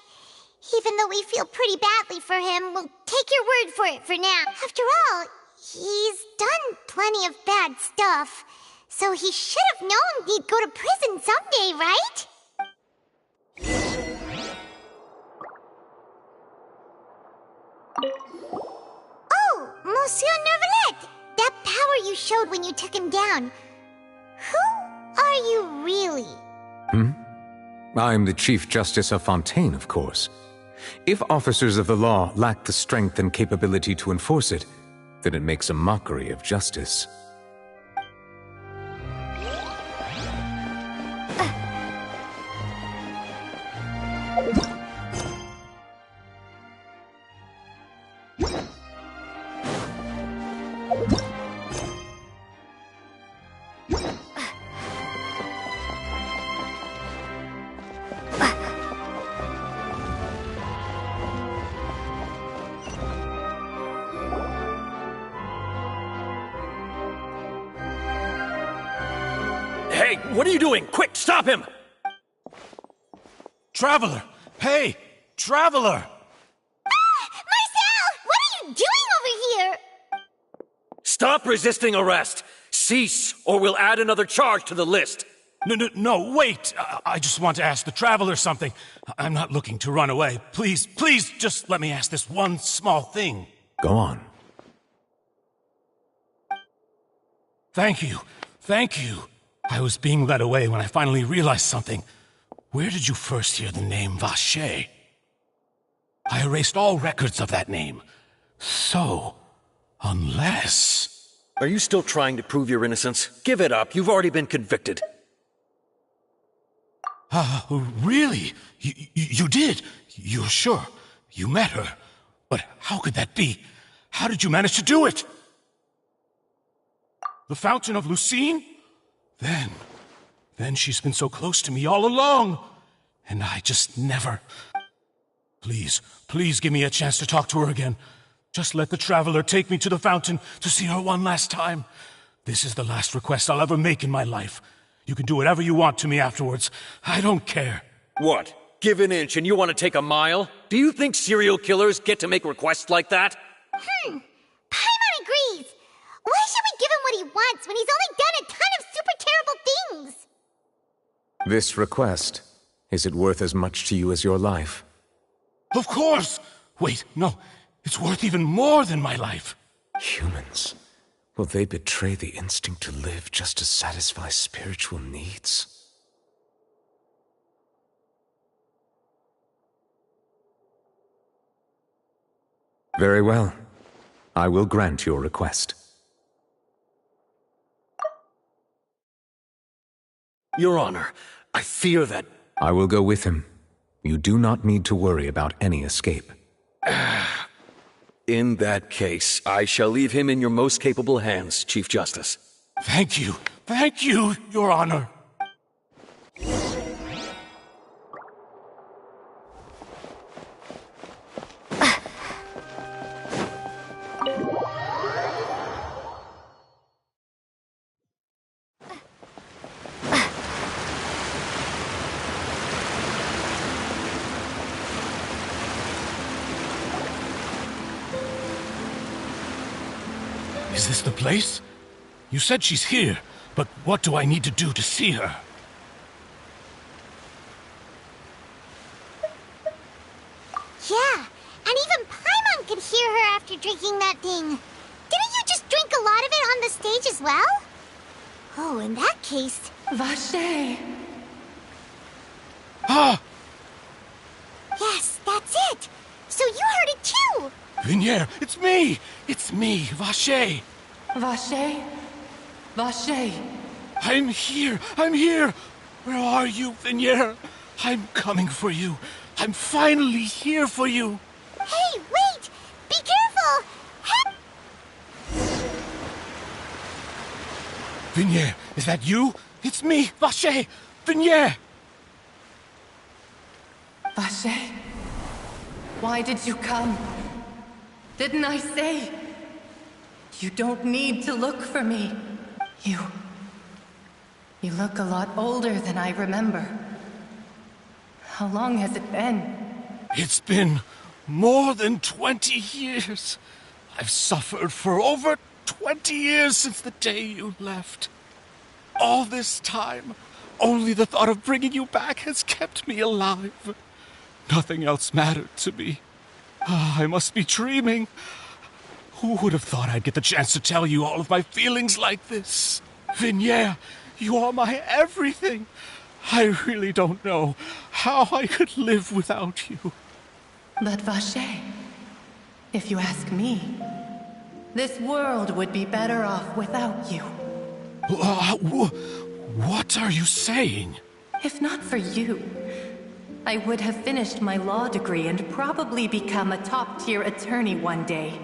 Even though we feel pretty badly for him, we'll take your word for it for now. After all, he's done plenty of bad stuff, so he should have known he'd go to prison someday, right? Oh, Monsieur Nervalet! That power you showed when you took him down. Who are you really? I'm the Chief Justice of Fontaine, of course. If officers of the law lack the strength and capability to enforce it, then it makes a mockery of justice. Hey, what are you doing? Quick, stop him! Traveler! Hey! Traveler! Marcel! What are you doing over here? Stop resisting arrest! Cease, or we'll add another charge to the list! No, wait! I just want to ask the Traveler something. I'm not looking to run away. Please, just let me ask this one small thing. Go on. Thank you. I was being led away when I finally realized something. Where did you first hear the name Vacher? I erased all records of that name. So, unless... Are you still trying to prove your innocence? Give it up. You've already been convicted. Really? You did? You're sure? You met her? But how could that be? How did you manage to do it? The Fountain of Lucine? Then she's been so close to me all along. And I just never... Please give me a chance to talk to her again. Just let the Traveler take me to the fountain to see her one last time. This is the last request I'll ever make in my life. You can do whatever you want to me afterwards. I don't care. What? Give an inch and you want to take a mile? Do you think serial killers get to make requests like that? Paimon agrees. Why should we give him what he wants when he's only done a ton of super terrible things? This request, is it worth as much to you as your life? Of course! Wait, no. It's worth even more than my life. Humans. Will they betray the instinct to live just to satisfy spiritual needs? Very well. I will grant your request. Your Honor, I fear that... I will go with him. You do not need to worry about any escape. In that case, I shall leave him in your most capable hands, Chief Justice. Thank you, Your Honor. Is this the place? You said she's here, but what do I need to do to see her? Yeah, and even Paimon could hear her after drinking that thing. Didn't you just drink a lot of it on the stage as well? Oh, in that case... Vache! Ah! Yes, that's it! So you heard it too! Vignier, it's me! It's me, Vache! Vache? Vache! I'm here! Where are you, Vignier? I'm coming for you. I'm finally here for you. Hey, wait! Be careful! Vignier, is that you? It's me, Vache! Vignier! Vache? Why did you come? Didn't I say? You don't need to look for me. You look a lot older than I remember. How long has it been? It's been more than 20 years. I've suffered for over 20 years since the day you left. All this time, only the thought of bringing you back has kept me alive. Nothing else mattered to me. I must be dreaming. Who would have thought I'd get the chance to tell you all of my feelings like this? Vignier, you are my everything. I really don't know how I could live without you. But Vache, if you ask me, this world would be better off without you. What are you saying? If not for you, I would have finished my law degree and probably become a top-tier attorney one day.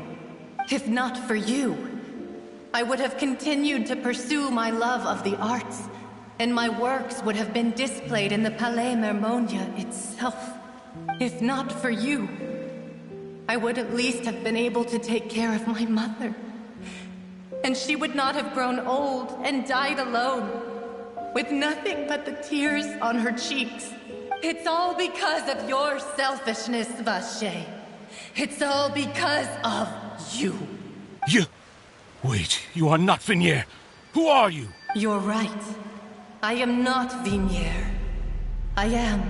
If not for you, I would have continued to pursue my love of the arts, and my works would have been displayed in the Palais Mermonia itself. If not for you, I would at least have been able to take care of my mother. And she would not have grown old and died alone, with nothing but the tears on her cheeks. It's all because of your selfishness, Vache. It's all because of you. You... Wait, you are not Vignier. Who are you? You're right. I am not Vignier. I am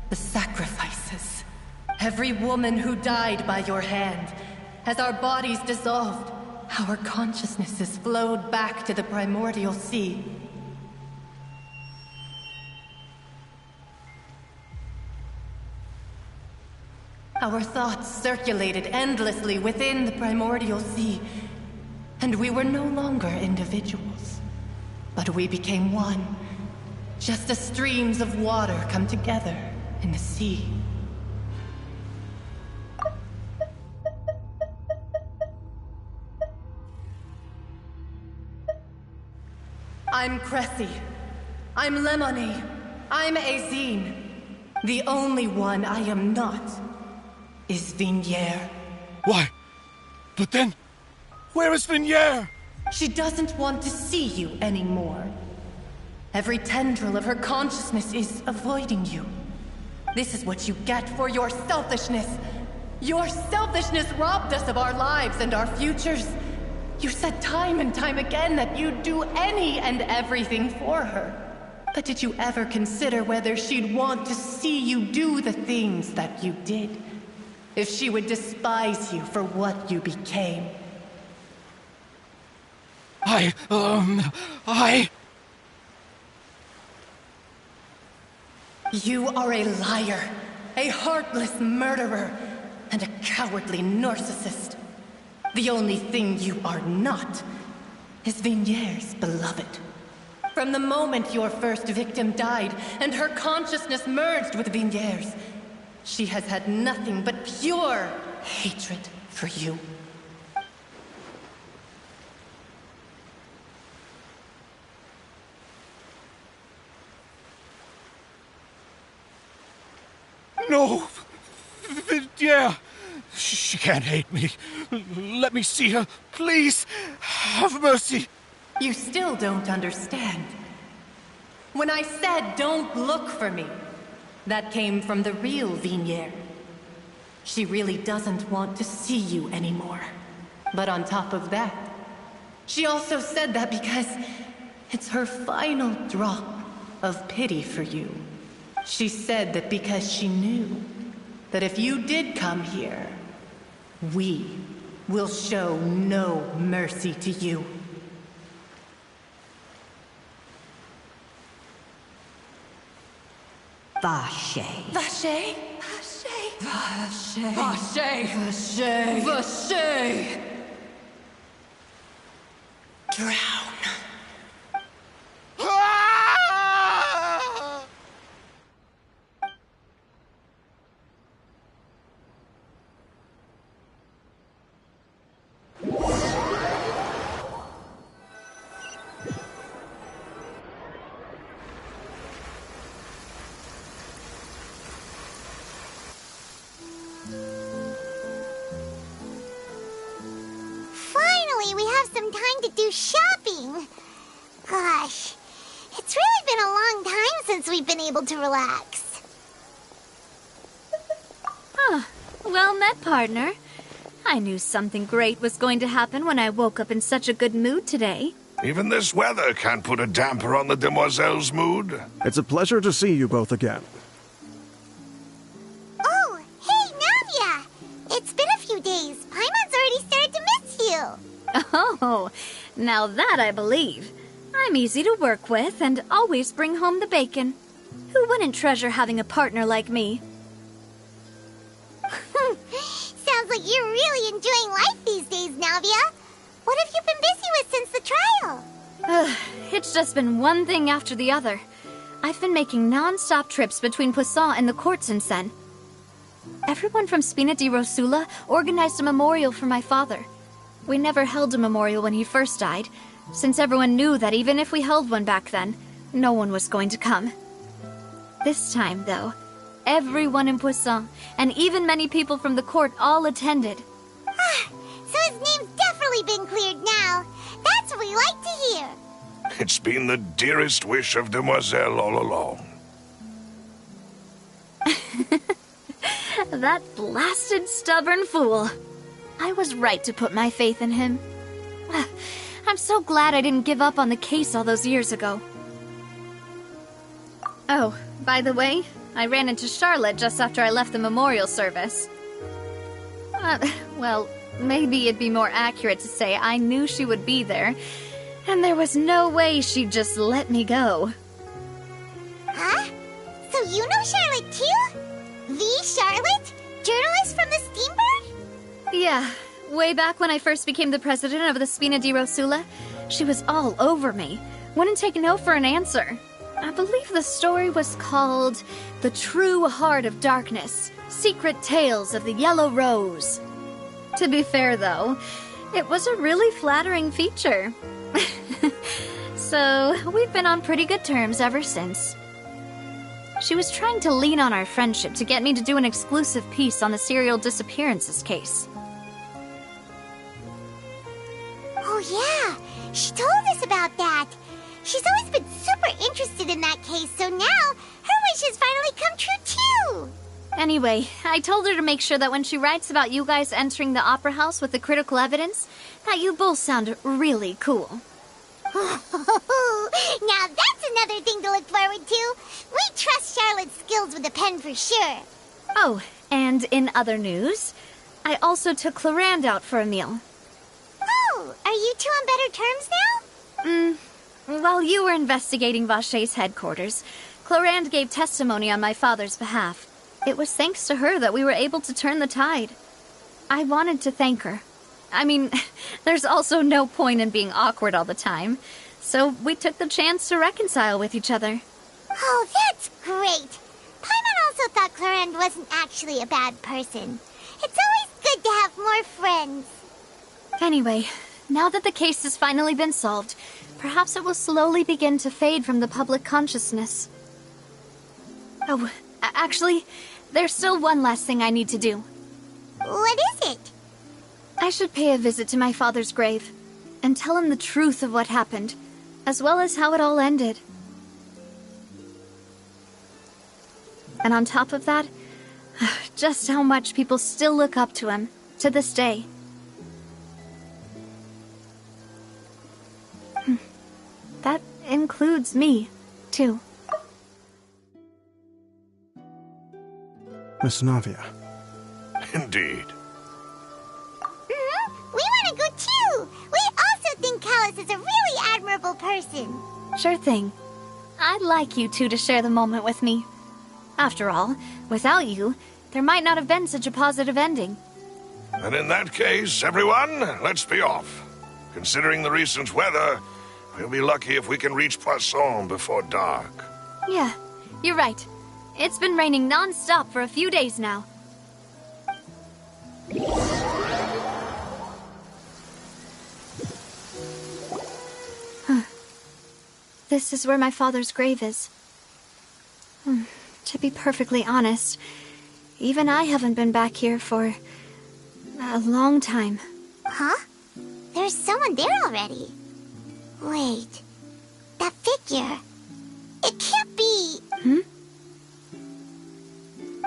the sacrifices. Every woman who died by your hand, as our bodies dissolved, our consciousnesses flowed back to the primordial sea. Our thoughts circulated endlessly within the primordial sea, and we were no longer individuals. But we became one, just as streams of water come together in the sea. I'm Cressy. I'm Lemony. I'm Azine. The only one I am not is Vignier. Why? But then, where is Vignier? She doesn't want to see you anymore. Every tendril of her consciousness is avoiding you. This is what you get for your selfishness. Your selfishness robbed us of our lives and our futures. You said time and time again that you'd do any and everything for her. But did you ever consider whether she'd want to see you do the things that you did? If she would despise you for what you became? You are a liar, a heartless murderer, and a cowardly narcissist. The only thing you are not is Vignier's beloved. From the moment your first victim died and her consciousness merged with Vignere's, she has had nothing but pure hatred for you. No! Yeah! She can't hate me. Let me see her. Please! Have mercy! You still don't understand. When I said don't look for me, that came from the real Vignere. She really doesn't want to see you anymore. But on top of that, she also said that because it's her final drop of pity for you. She said that because she knew that if you did come here, we will show no mercy to you. Vache. Vache? Vache. Vache. Vache. Vache. Drown. Finally, we have some time to do shopping. Gosh, it's really been a long time since we've been able to relax. Huh. Well met, partner. I knew something great was going to happen when I woke up in such a good mood today. Even this weather can't put a damper on the demoiselle's mood. It's a pleasure to see you both again. Oh, hey, Navia! It's been a few days. Paimon's already started to miss you. Oh, now that I believe. I'm easy to work with and always bring home the bacon. Who wouldn't treasure having a partner like me? Sounds like you're really enjoying life these days, Navia. What have you been busy with since the trial? It's just been one thing after the other. I've been making non-stop trips between Poisson and the court since then. Everyone from Spina di Rosula organized a memorial for my father. We never held a memorial when he first died, since everyone knew that even if we held one back then, no one was going to come. This time, though, everyone in Poisson, and even many people from the court, all attended. So his name's definitely been cleared now. That's what we like to hear. It's been the dearest wish of Demoiselle all along. That blasted stubborn fool. I was right to put my faith in him. I'm so glad I didn't give up on the case all those years ago. Oh, by the way, I ran into Charlotte just after I left the memorial service. Well, maybe it'd be more accurate to say I knew she would be there, and there was no way she'd just let me go. Huh? So you know Charlotte too? The Charlotte? Journalist from the Steambird? Yeah, way back when I first became the president of the Spina di Rosula, she was all over me. Wouldn't take no for an answer. I believe the story was called The True Heart of Darkness, Secret Tales of the Yellow Rose. To be fair, though, it was a really flattering feature. So, we've been on pretty good terms ever since. She was trying to lean on our friendship to get me to do an exclusive piece on the serial disappearances case. Oh yeah, she told us about that. She's always been super interested in that case, so now her wish has finally come true too. Anyway, I told her to make sure that when she writes about you guys entering the opera house with the critical evidence, that you both sound really cool. Now that's another thing to look forward to. We trust Charlotte's skills with a pen for sure. Oh, and in other news, I also took Clarand out for a meal. Oh, are you two on better terms now? While you were investigating Vache's headquarters, Clarand gave testimony on my father's behalf. It was thanks to her that we were able to turn the tide. I wanted to thank her. I mean, there's also no point in being awkward all the time. So we took the chance to reconcile with each other. Oh, that's great. Paimon also thought Clarend wasn't actually a bad person. It's always good to have more friends. Anyway, now that the case has finally been solved, perhaps it will slowly begin to fade from the public consciousness. Oh, actually, there's still one last thing I need to do. What is it? I should pay a visit to my father's grave and tell him the truth of what happened, as well as how it all ended. And on top of that, just how much people still look up to him to this day. That includes me, too. Miss Navia. Indeed. We want to go too! We also think Callus is a really admirable person. Sure thing. I'd like you two to share the moment with me. After all, without you, there might not have been such a positive ending. And in that case, everyone, let's be off. Considering the recent weather, we'll be lucky if we can reach Poisson before dark. Yeah, you're right. It's been raining non-stop for a few days now. This is where my father's grave is. To be perfectly honest, even I haven't been back here for a long time. Huh? There's someone there already. Wait. That figure. It can't be...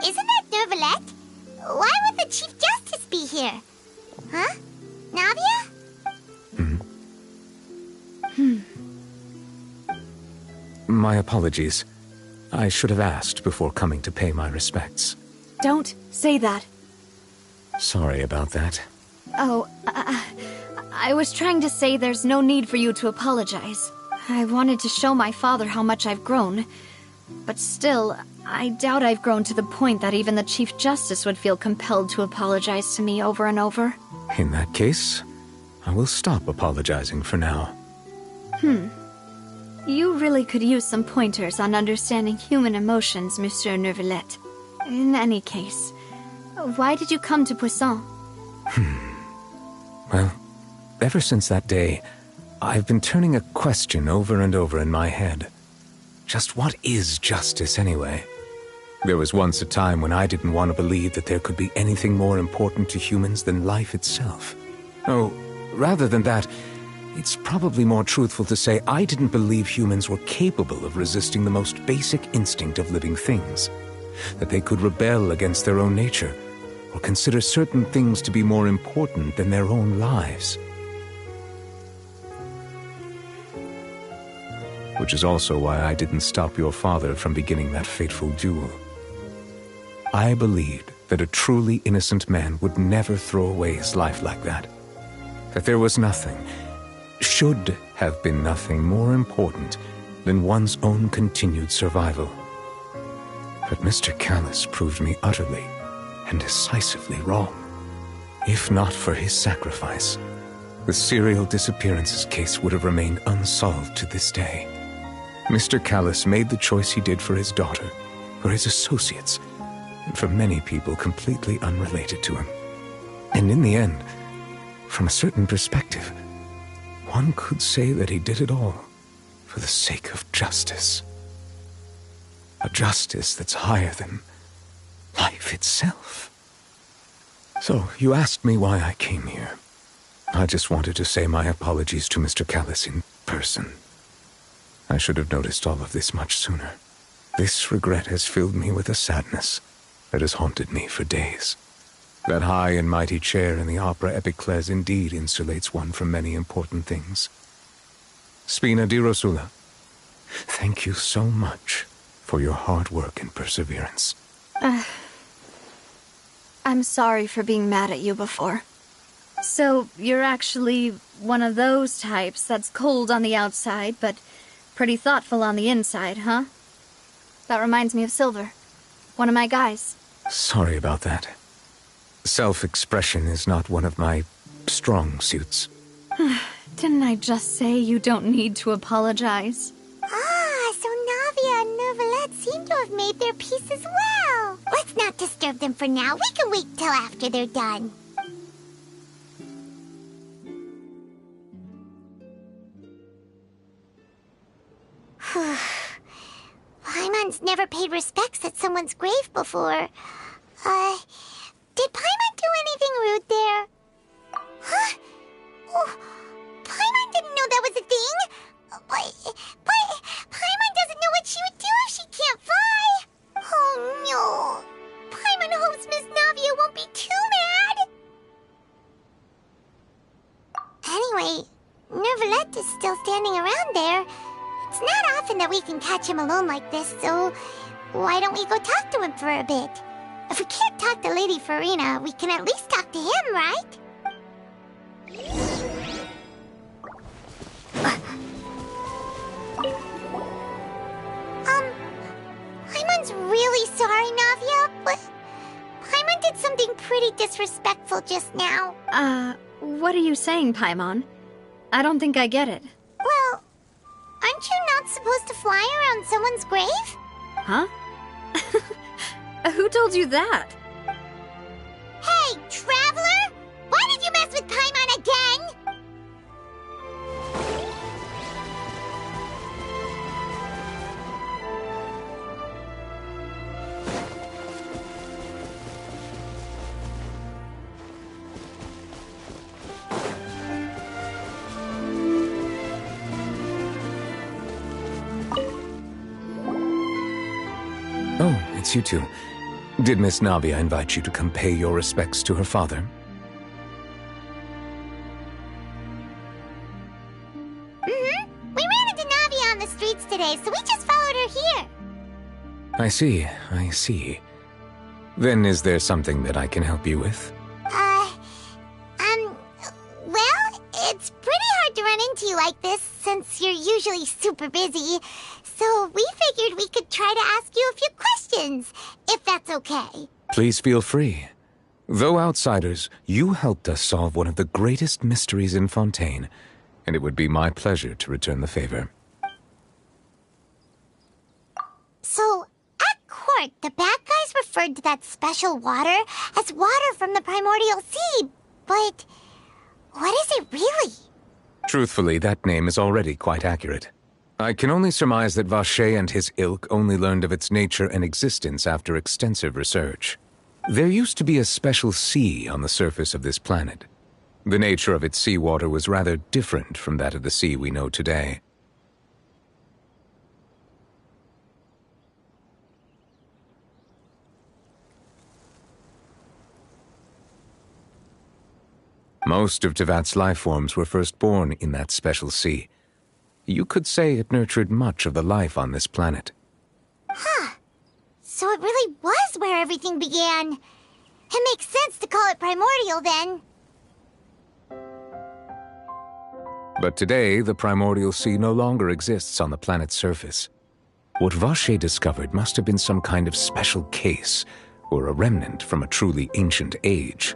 Isn't that Nervalette? Why would the Chief Justice be here? Huh? Navia? My apologies. I should have asked before coming to pay my respects. Don't say that. Sorry about that. Oh, I was trying to say there's no need for you to apologize. I wanted to show my father how much I've grown. But still, I doubt I've grown to the point that even the Chief Justice would feel compelled to apologize to me over and over. In that case, I will stop apologizing for now. You really could use some pointers on understanding human emotions, Monsieur Nervalette. In any case, why did you come to Poisson? Well, ever since that day, I've been turning a question over and over in my head. Just what is justice, anyway? There was once a time when I didn't want to believe that there could be anything more important to humans than life itself. Oh, rather than that, it's probably more truthful to say I didn't believe humans were capable of resisting the most basic instinct of living things. That they could rebel against their own nature, or consider certain things to be more important than their own lives. Which is also why I didn't stop your father from beginning that fateful duel. I believed that a truly innocent man would never throw away his life like that. That there was nothing, should have been nothing more important than one's own continued survival. But Mr. Callus proved me utterly and decisively wrong. If not for his sacrifice, the serial disappearances case would have remained unsolved to this day. Mr. Callus made the choice he did for his daughter, for his associates, and for many people completely unrelated to him. And in the end, from a certain perspective, one could say that he did it all for the sake of justice. A justice that's higher than life itself. So, you asked me why I came here. I just wanted to say my apologies to Mr. Callus in person. I should have noticed all of this much sooner. This regret has filled me with a sadness that has haunted me for days. That high and mighty chair in the Opera Epiclese indeed insulates one from many important things. Spina di Rosula, thank you so much for your hard work and perseverance. I'm sorry for being mad at you before. So, you're actually one of those types that's cold on the outside, but pretty thoughtful on the inside, huh? That reminds me of Silver, one of my guys. Sorry about that. Self-expression is not one of my strong suits. Didn't I just say you don't need to apologize? Ah, so Navia and Neuvillette seem to have made their peace as well. Let's not disturb them for now. We can wait till after they're done. Paimon's never paid respects at someone's grave before. Did Paimon do anything rude there? Huh? Oh, Paimon didn't know that was a thing. But Paimon doesn't know what she would do if she can't fly. Oh no. Paimon hopes Miss Navia won't be too mad. Anyway, Neuvillette is still standing around there. It's not often that we can catch him alone like this, so why don't we go talk to him for a bit? If we can't talk to Lady Farina, we can at least talk to him, right? Paimon's really sorry, Navia, but Paimon did something pretty disrespectful just now. What are you saying, Paimon? I don't think I get it. Well, aren't you not supposed to fly around someone's grave? Huh? Who told you that? Hey, Traveler! Why did you mess with Paimon again? Oh, it's you two. Did Miss Navia invite you to come pay your respects to her father? Mm-hmm. We ran into Navia on the streets today, so we just followed her here. I see, I see. Then is there something that I can help you with? Well, it's pretty hard to run into you like this, since you're usually super busy. So we figured we could try to ask you a few questions, if that's okay. Please feel free. Though outsiders, you helped us solve one of the greatest mysteries in Fontaine, and it would be my pleasure to return the favor. So, at court, the bad guys referred to that special water as water from the primordial sea, but what is it really? Truthfully, that name is already quite accurate. I can only surmise that Vacher and his ilk only learned of its nature and existence after extensive research. There used to be a special sea on the surface of this planet. The nature of its seawater was rather different from that of the sea we know today. Most of Tevat's life forms were first born in that special sea. You could say it nurtured much of the life on this planet. Huh. So it really was where everything began. It makes sense to call it primordial, then. But today, the primordial sea no longer exists on the planet's surface. What Vacher discovered must have been some kind of special case, or a remnant from a truly ancient age.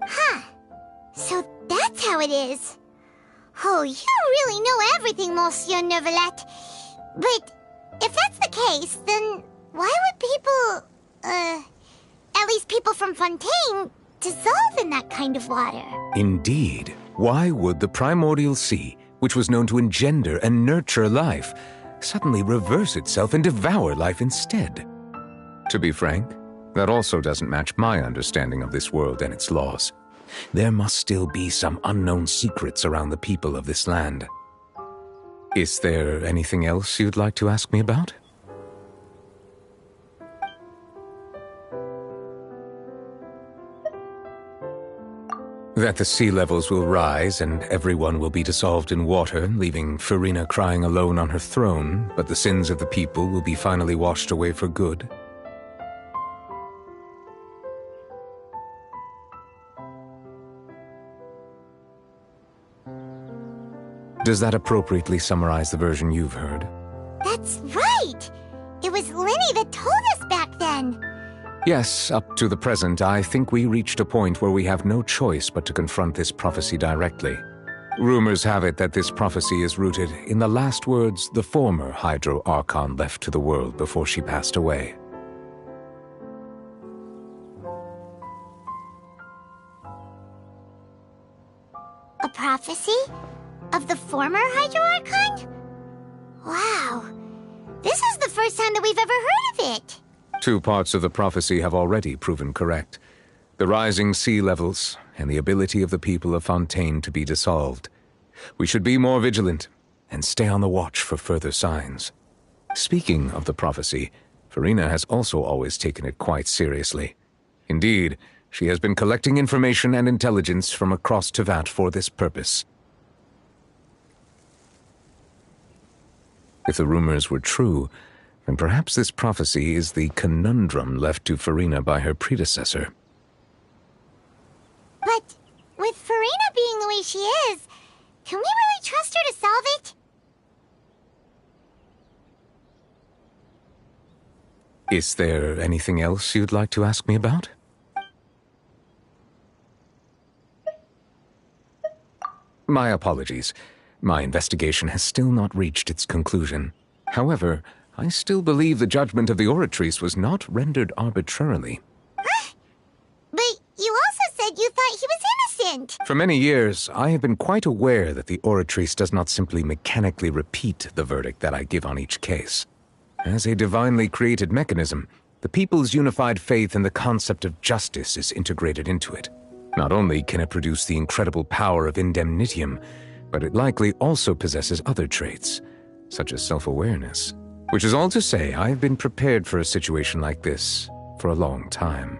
Huh. So that's how it is. Oh, you really know everything, Monsieur Neuvillette. But if that's the case, then why would people, at least people from Fontaine, dissolve in that kind of water? Indeed. Why would the primordial sea, which was known to engender and nurture life, suddenly reverse itself and devour life instead? To be frank, that also doesn't match my understanding of this world and its laws. There must still be some unknown secrets around the people of this land. Is there anything else you'd like to ask me about? That the sea levels will rise and everyone will be dissolved in water, leaving Farina crying alone on her throne, but the sins of the people will be finally washed away for good. Does that appropriately summarize the version you've heard? That's right! It was Linny that told us back then. Yes, up to the present, I think we reached a point where we have no choice but to confront this prophecy directly. Rumors have it that this prophecy is rooted in the last words the former Hydro Archon left to the world before she passed away. A prophecy? Of the former Hydro Archon? Wow. This is the first time that we've ever heard of it. 2 parts of the prophecy have already proven correct. The rising sea levels and the ability of the people of Fontaine to be dissolved. We should be more vigilant and stay on the watch for further signs. Speaking of the prophecy, Farina has also always taken it quite seriously. Indeed, she has been collecting information and intelligence from across Tevat for this purpose. If the rumors were true, then perhaps this prophecy is the conundrum left to Farina by her predecessor. But with Farina being the way she is, can we really trust her to solve it? Is there anything else you'd like to ask me about? My apologies. My investigation has still not reached its conclusion. However, I still believe the judgment of the Oratrice was not rendered arbitrarily. But you also said you thought he was innocent! For many years, I have been quite aware that the Oratrice does not simply mechanically repeat the verdict that I give on each case. As a divinely created mechanism, the people's unified faith in the concept of justice is integrated into it. Not only can it produce the incredible power of indemnitium, but it likely also possesses other traits, such as self-awareness. Which is all to say, I've been prepared for a situation like this for a long time.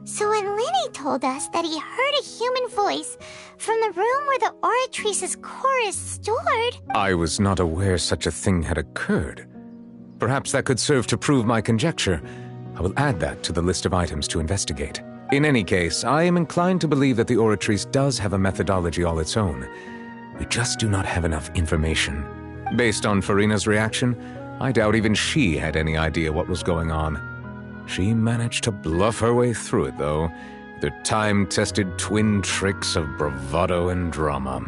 So when Lenny told us that he heard a human voice from the room where the Oratrice's core is stored... I was not aware such a thing had occurred. Perhaps that could serve to prove my conjecture. I will add that to the list of items to investigate. In any case, I am inclined to believe that the Oratrice does have a methodology all its own. We just do not have enough information. Based on Farina's reaction, I doubt even she had any idea what was going on. She managed to bluff her way through it, though, with her time-tested twin tricks of bravado and drama.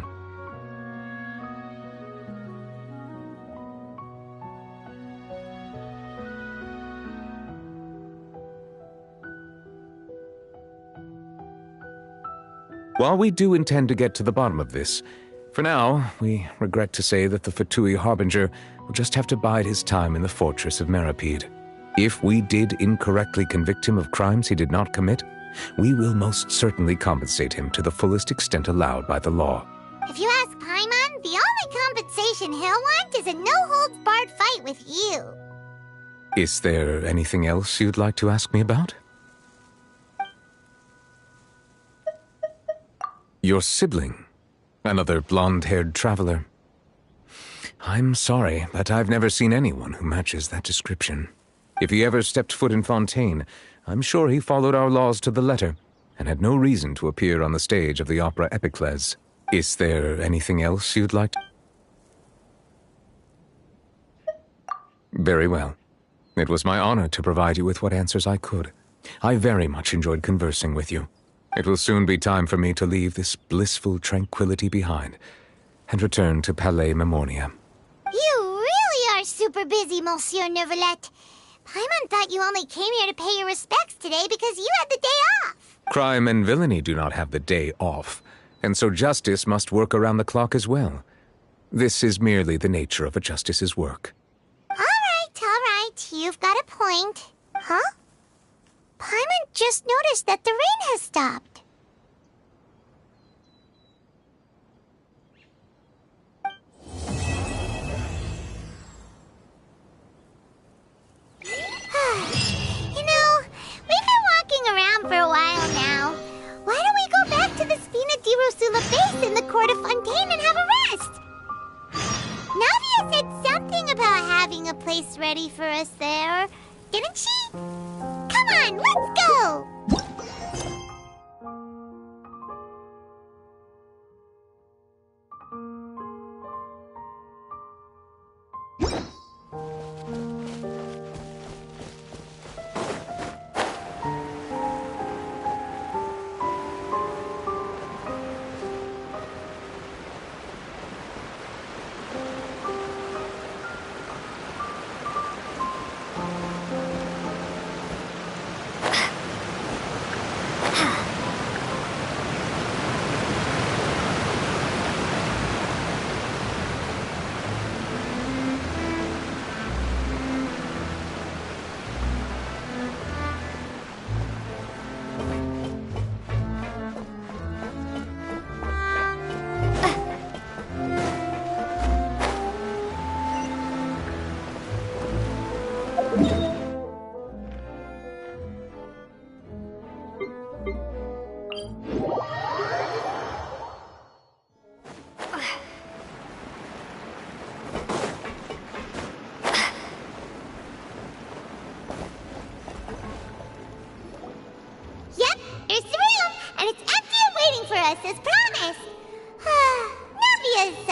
While we do intend to get to the bottom of this, for now, we regret to say that the Fatui Harbinger will just have to bide his time in the fortress of Meripede. If we did incorrectly convict him of crimes he did not commit, we will most certainly compensate him to the fullest extent allowed by the law. If you ask Paimon, the only compensation he'll want is a no-holds-barred fight with you. Is there anything else you'd like to ask me about? Your sibling. Another blonde-haired traveler. I'm sorry, but I've never seen anyone who matches that description. If he ever stepped foot in Fontaine, I'm sure he followed our laws to the letter, and had no reason to appear on the stage of the opera Epicles. Is there anything else you'd like to... Very well. It was my honor to provide you with what answers I could. I very much enjoyed conversing with you. It will soon be time for me to leave this blissful tranquility behind and return to Palais Memornia. You really are super busy, Monsieur Neuvillette. Paimon thought you only came here to pay your respects today because you had the day off. Crime and villainy do not have the day off, and so justice must work around the clock as well. This is merely the nature of a justice's work. All right. You've got a point. Huh? Paimon just noticed that the rain has stopped. You know, we've been walking around for a while now. Why don't we go back to the Spina di Rosula base in the court of Fontaine and have a rest? Navia said something about having a place ready for us there, didn't she? Come on, let's go!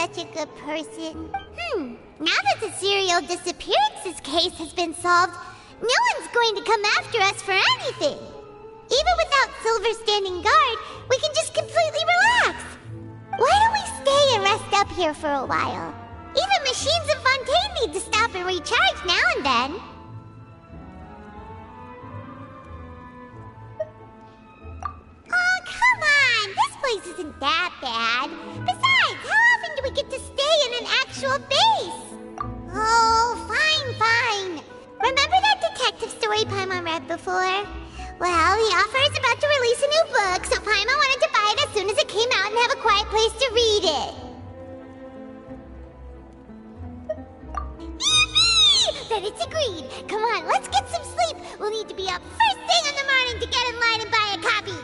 such a good person. Now that the serial disappearances case has been solved, no one's going to come after us for anything. Even without Silver standing guard, we can just completely relax. Why don't we stay and rest up here for a while? Even machines in Fontaine need to stop and recharge now and then. Oh, come on! This place isn't that bad. Besides, how often do we get to stay in an actual base? Oh, fine. Remember that detective story Paimon read before? Well, the author is about to release a new book, so Paimon wanted to buy it as soon as it came out and have a quiet place to read it. Yippee! Then it's agreed. Come on, let's get some sleep. We'll need to be up first thing in the morning to get in line and buy a copy.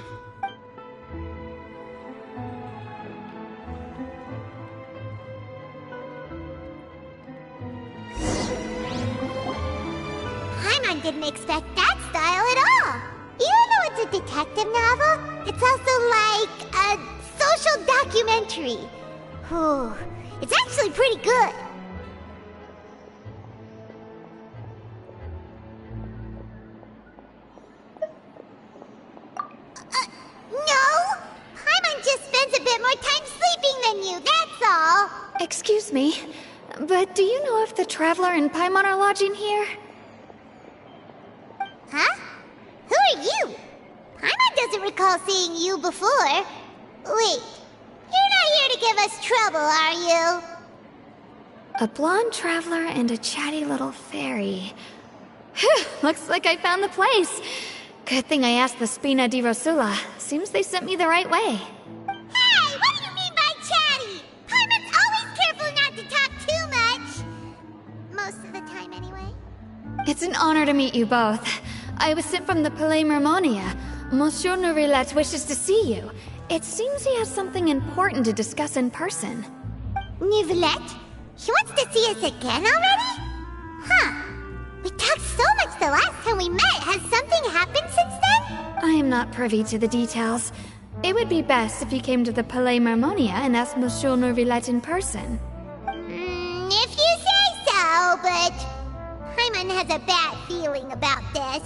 Paimon didn't expect that style at all. Even though it's a detective novel, it's also like a social documentary. Whew. It's actually pretty good. No! Paimon just spends a bit more time sleeping than you, that's all. Excuse me, but do you know if the Traveler and Paimon are lodging here? Huh? Who are you? Paimon doesn't recall seeing you before. Wait, you're not here to give us trouble, are you? A blonde traveler and a chatty little fairy. Whew, looks like I found the place. Good thing I asked the Spina di Rosula. Seems they sent me the right way. Hey, what do you mean by chatty? Paimon's always careful not to talk too much. Most of the time, anyway. It's an honor to meet you both. I was sent from the Palais Mermonia. Monsieur Nourilette wishes to see you. It seems he has something important to discuss in person. Nourilette? He wants to see us again already? Huh. We talked so much the last time we met. Has something happened since then? I am not privy to the details. It would be best if you came to the Palais Mermonia and asked Monsieur Nourilette in person. If you say so, but Paimon has a bad feeling about this.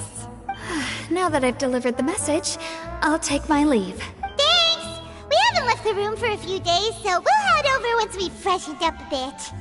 Now that I've delivered the message, I'll take my leave. Thanks! We haven't left the room for a few days, so we'll head over once we've freshened up a bit.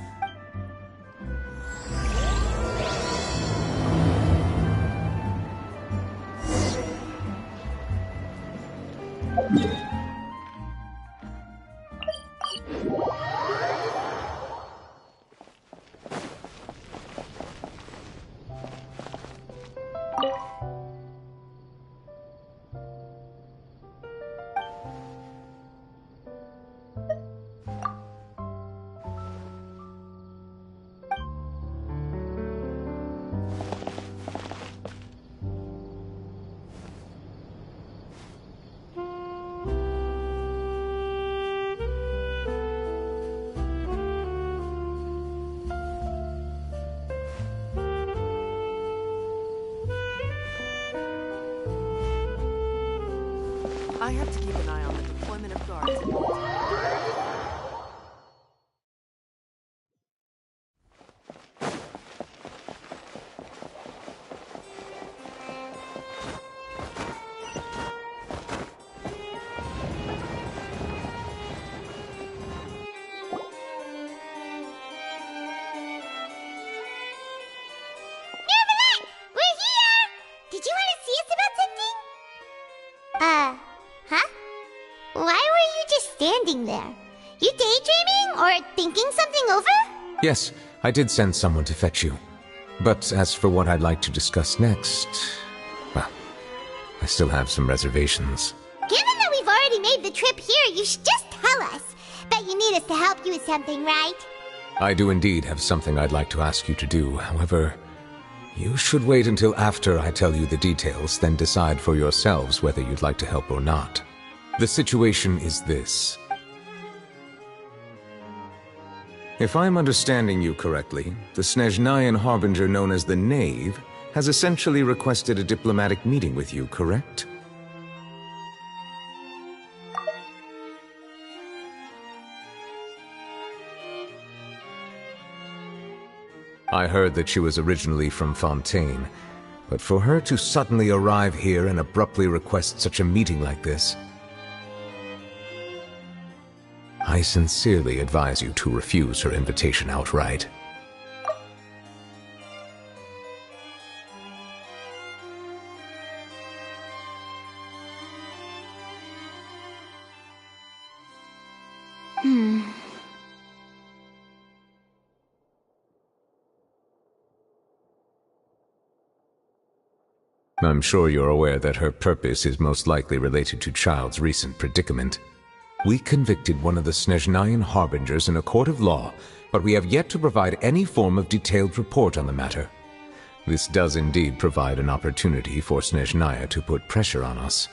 I have to keep an eye on the deployment of guards. There. You daydreaming or thinking something over? Yes, I did send someone to fetch you. But as for what I'd like to discuss next, well, I still have some reservations. Given that we've already made the trip here, you should just tell us. Bet you need us to help you with something, right? I do indeed have something I'd like to ask you to do. However, you should wait until after I tell you the details, then decide for yourselves whether you'd like to help or not. The situation is this. If I'm understanding you correctly, the Snezhnayan Harbinger known as the Knave has essentially requested a diplomatic meeting with you, correct? I heard that she was originally from Fontaine, but for her to suddenly arrive here and abruptly request such a meeting like this, I sincerely advise you to refuse her invitation outright. I'm sure you're aware that her purpose is most likely related to Child's recent predicament. We convicted one of the Snezhnayan harbingers in a court of law, but we have yet to provide any form of detailed report on the matter. This does indeed provide an opportunity for Snezhnaya to put pressure on us.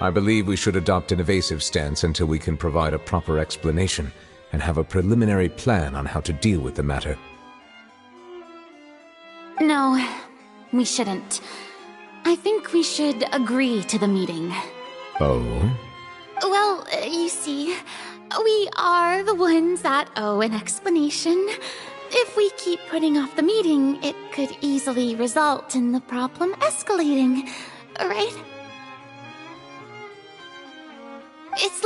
I believe we should adopt an evasive stance until we can provide a proper explanation and have a preliminary plan on how to deal with the matter. No, we shouldn't. I think we should agree to the meeting. Oh? Well, you see, we are the ones that owe an explanation. If we keep putting off the meeting, it could easily result in the problem escalating, right? It's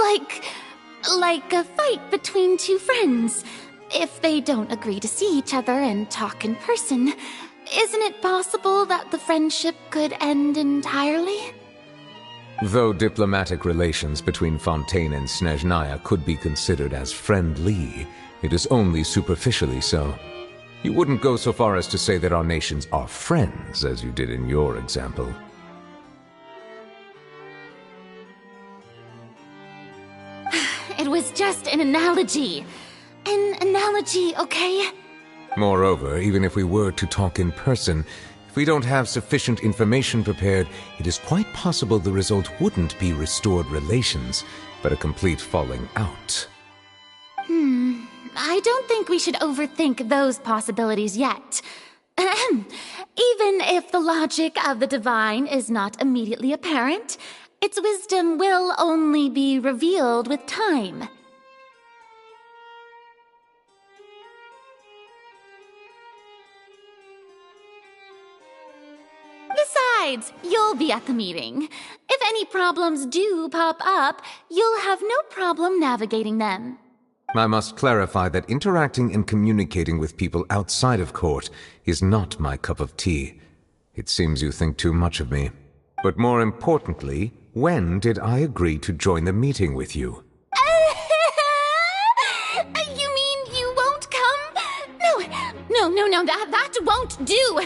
like a fight between two friends. If they don't agree to see each other and talk in person, isn't it possible that the friendship could end entirely? Though diplomatic relations between Fontaine and Snezhnaya could be considered as friendly, it is only superficially so. You wouldn't go so far as to say that our nations are friends, as you did in your example. It was just an analogy. An analogy, okay? Moreover, even if we were to talk in person, if we don't have sufficient information prepared, it is quite possible the result wouldn't be restored relations, but a complete falling out. I don't think we should overthink those possibilities yet. Even if the logic of the divine is not immediately apparent, its wisdom will only be revealed with time. Besides, you'll be at the meeting. If any problems do pop up, you'll have no problem navigating them. I must clarify that interacting and communicating with people outside of court is not my cup of tea. It seems you think too much of me. But more importantly, when did I agree to join the meeting with you? You mean you won't come? No, that won't do.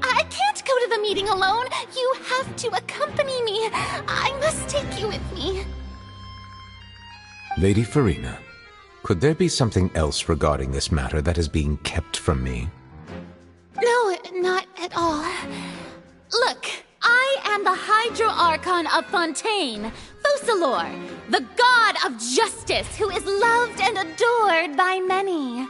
I can't go to the meeting alone. You have to accompany me. I must take you with me. Lady Farina, could there be something else regarding this matter that is being kept from me? No, not at all. Look, I am the Hydro Archon of Fontaine, Focalor, the god of justice who is loved and adored by many.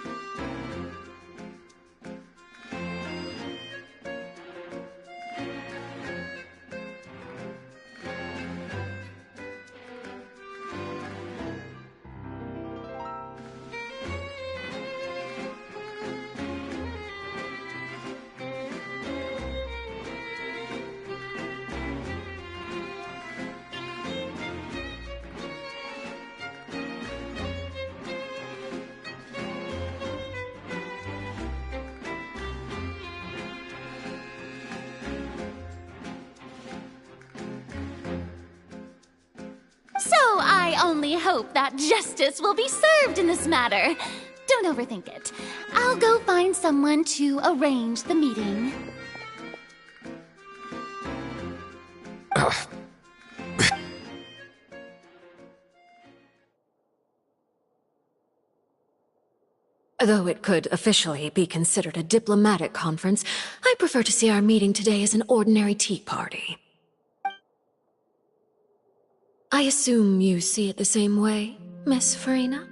So I only hope that justice will be served in this matter. Don't overthink it. I'll go find someone to arrange the meeting. Though it could officially be considered a diplomatic conference, I prefer to see our meeting today as an ordinary tea party. I assume you see it the same way, Miss Farina?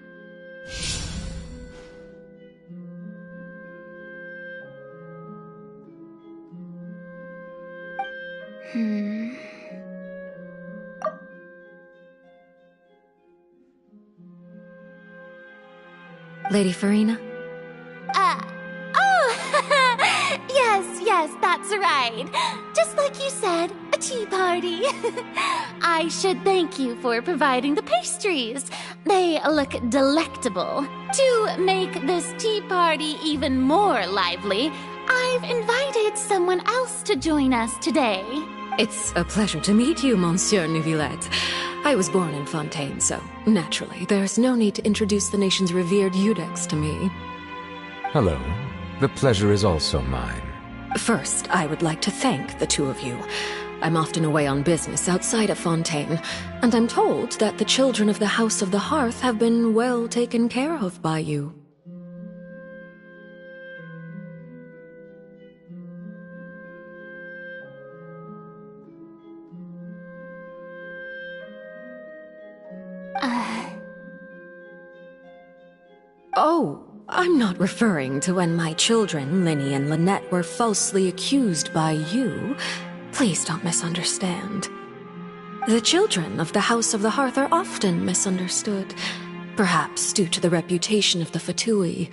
Lady Farina, yes, that's right. Just like you said, a tea party. I should thank you for providing the pastries. They look delectable. To make this tea party even more lively, I've invited someone else to join us today. It's a pleasure to meet you, Monsieur Neuvillette. I was born in Fontaine, so naturally, there's no need to introduce the nation's revered Eudex to me. Hello. The pleasure is also mine. First, I would like to thank the two of you. I'm often away on business outside of Fontaine, and I'm told that the children of the House of the Hearth have been well taken care of by you. Oh, I'm not referring to when my children, Linny and Lynette, were falsely accused by you. Please don't misunderstand. The children of the House of the Hearth are often misunderstood, perhaps due to the reputation of the Fatui.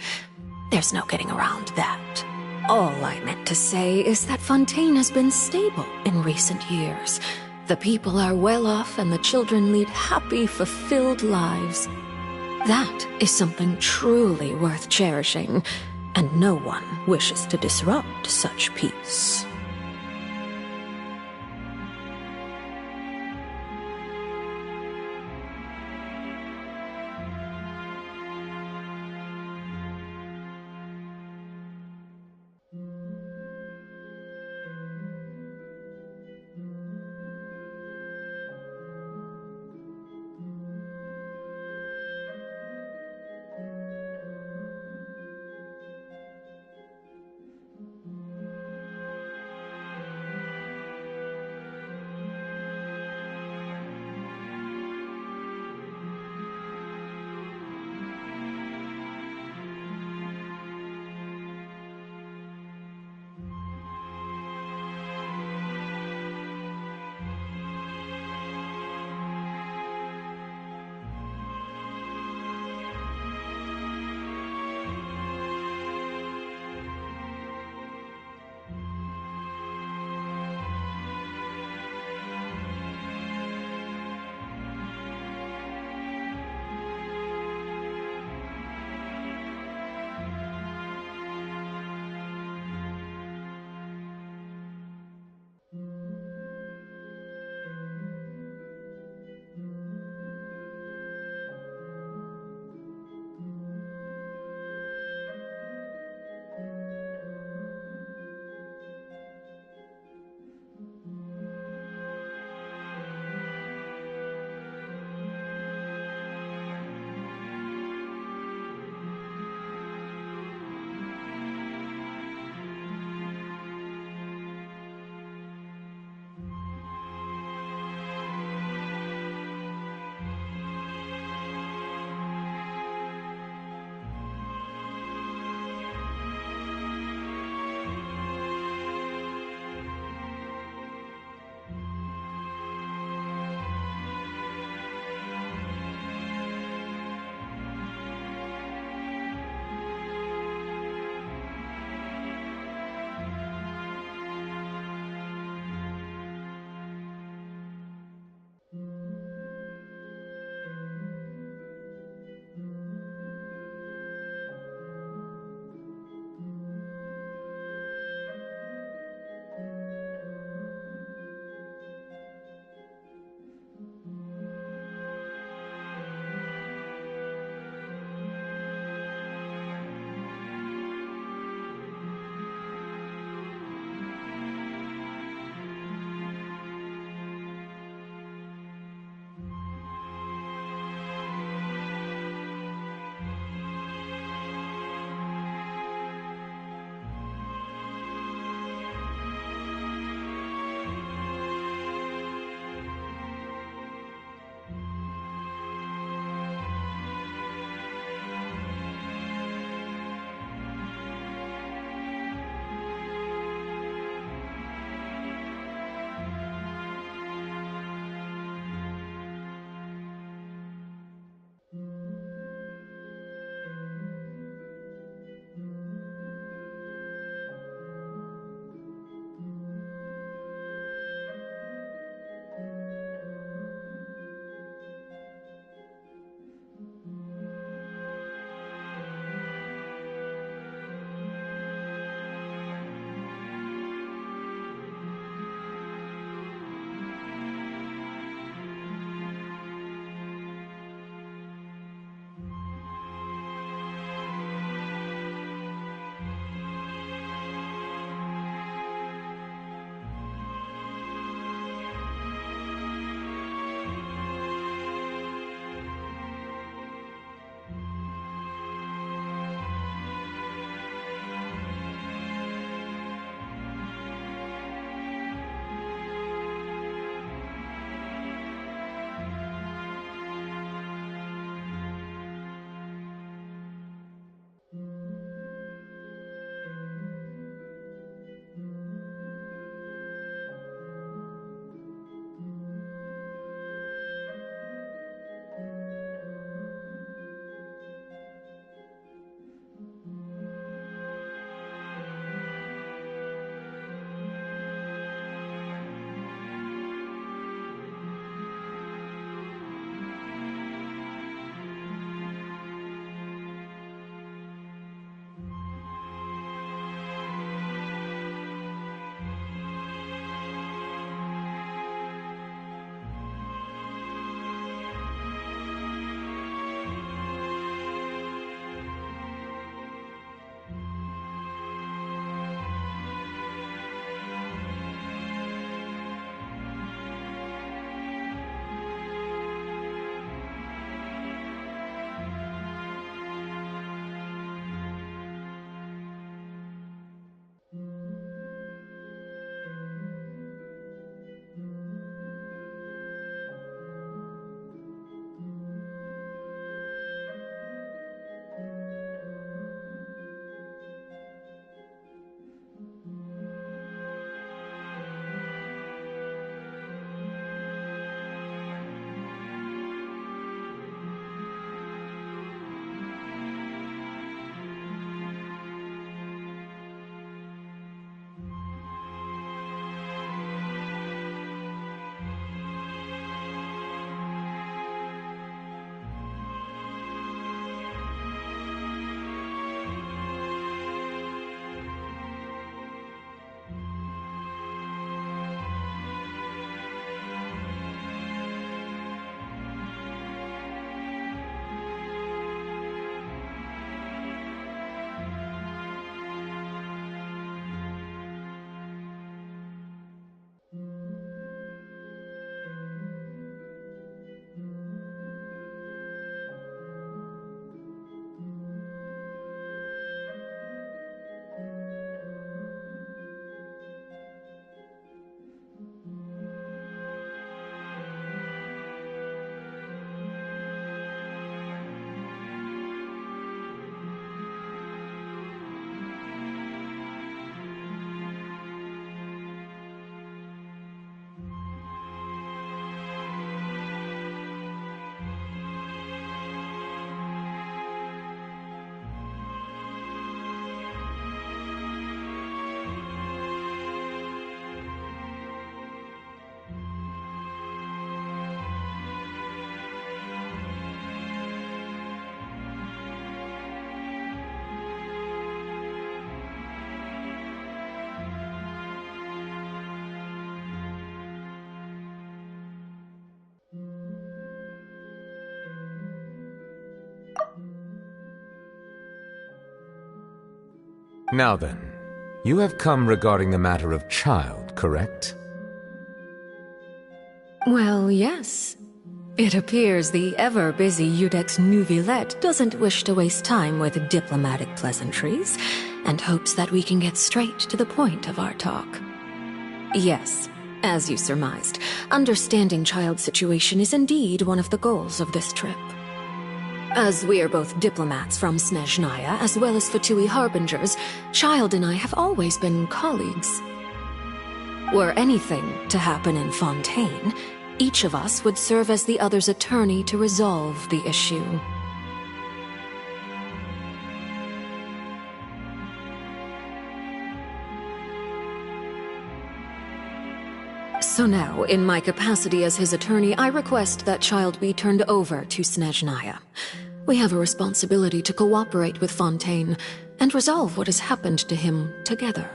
There's no getting around that. All I meant to say is that Fontaine has been stable in recent years. The people are well off and the children lead happy, fulfilled lives. That is something truly worth cherishing, and no one wishes to disrupt such peace. Now then, you have come regarding the matter of Child, correct? Well, yes. It appears the ever-busy Iudex Nuvilette doesn't wish to waste time with diplomatic pleasantries, and hopes that we can get straight to the point of our talk. Yes, as you surmised, understanding Child's situation is indeed one of the goals of this trip. As we are both diplomats from Snezhnaya as well as Fatui Harbingers, Child and I have always been colleagues. Were anything to happen in Fontaine, each of us would serve as the other's attorney to resolve the issue. So now, in my capacity as his attorney, I request that Child be turned over to Snezhnaya. We have a responsibility to cooperate with Fontaine and resolve what has happened to him together.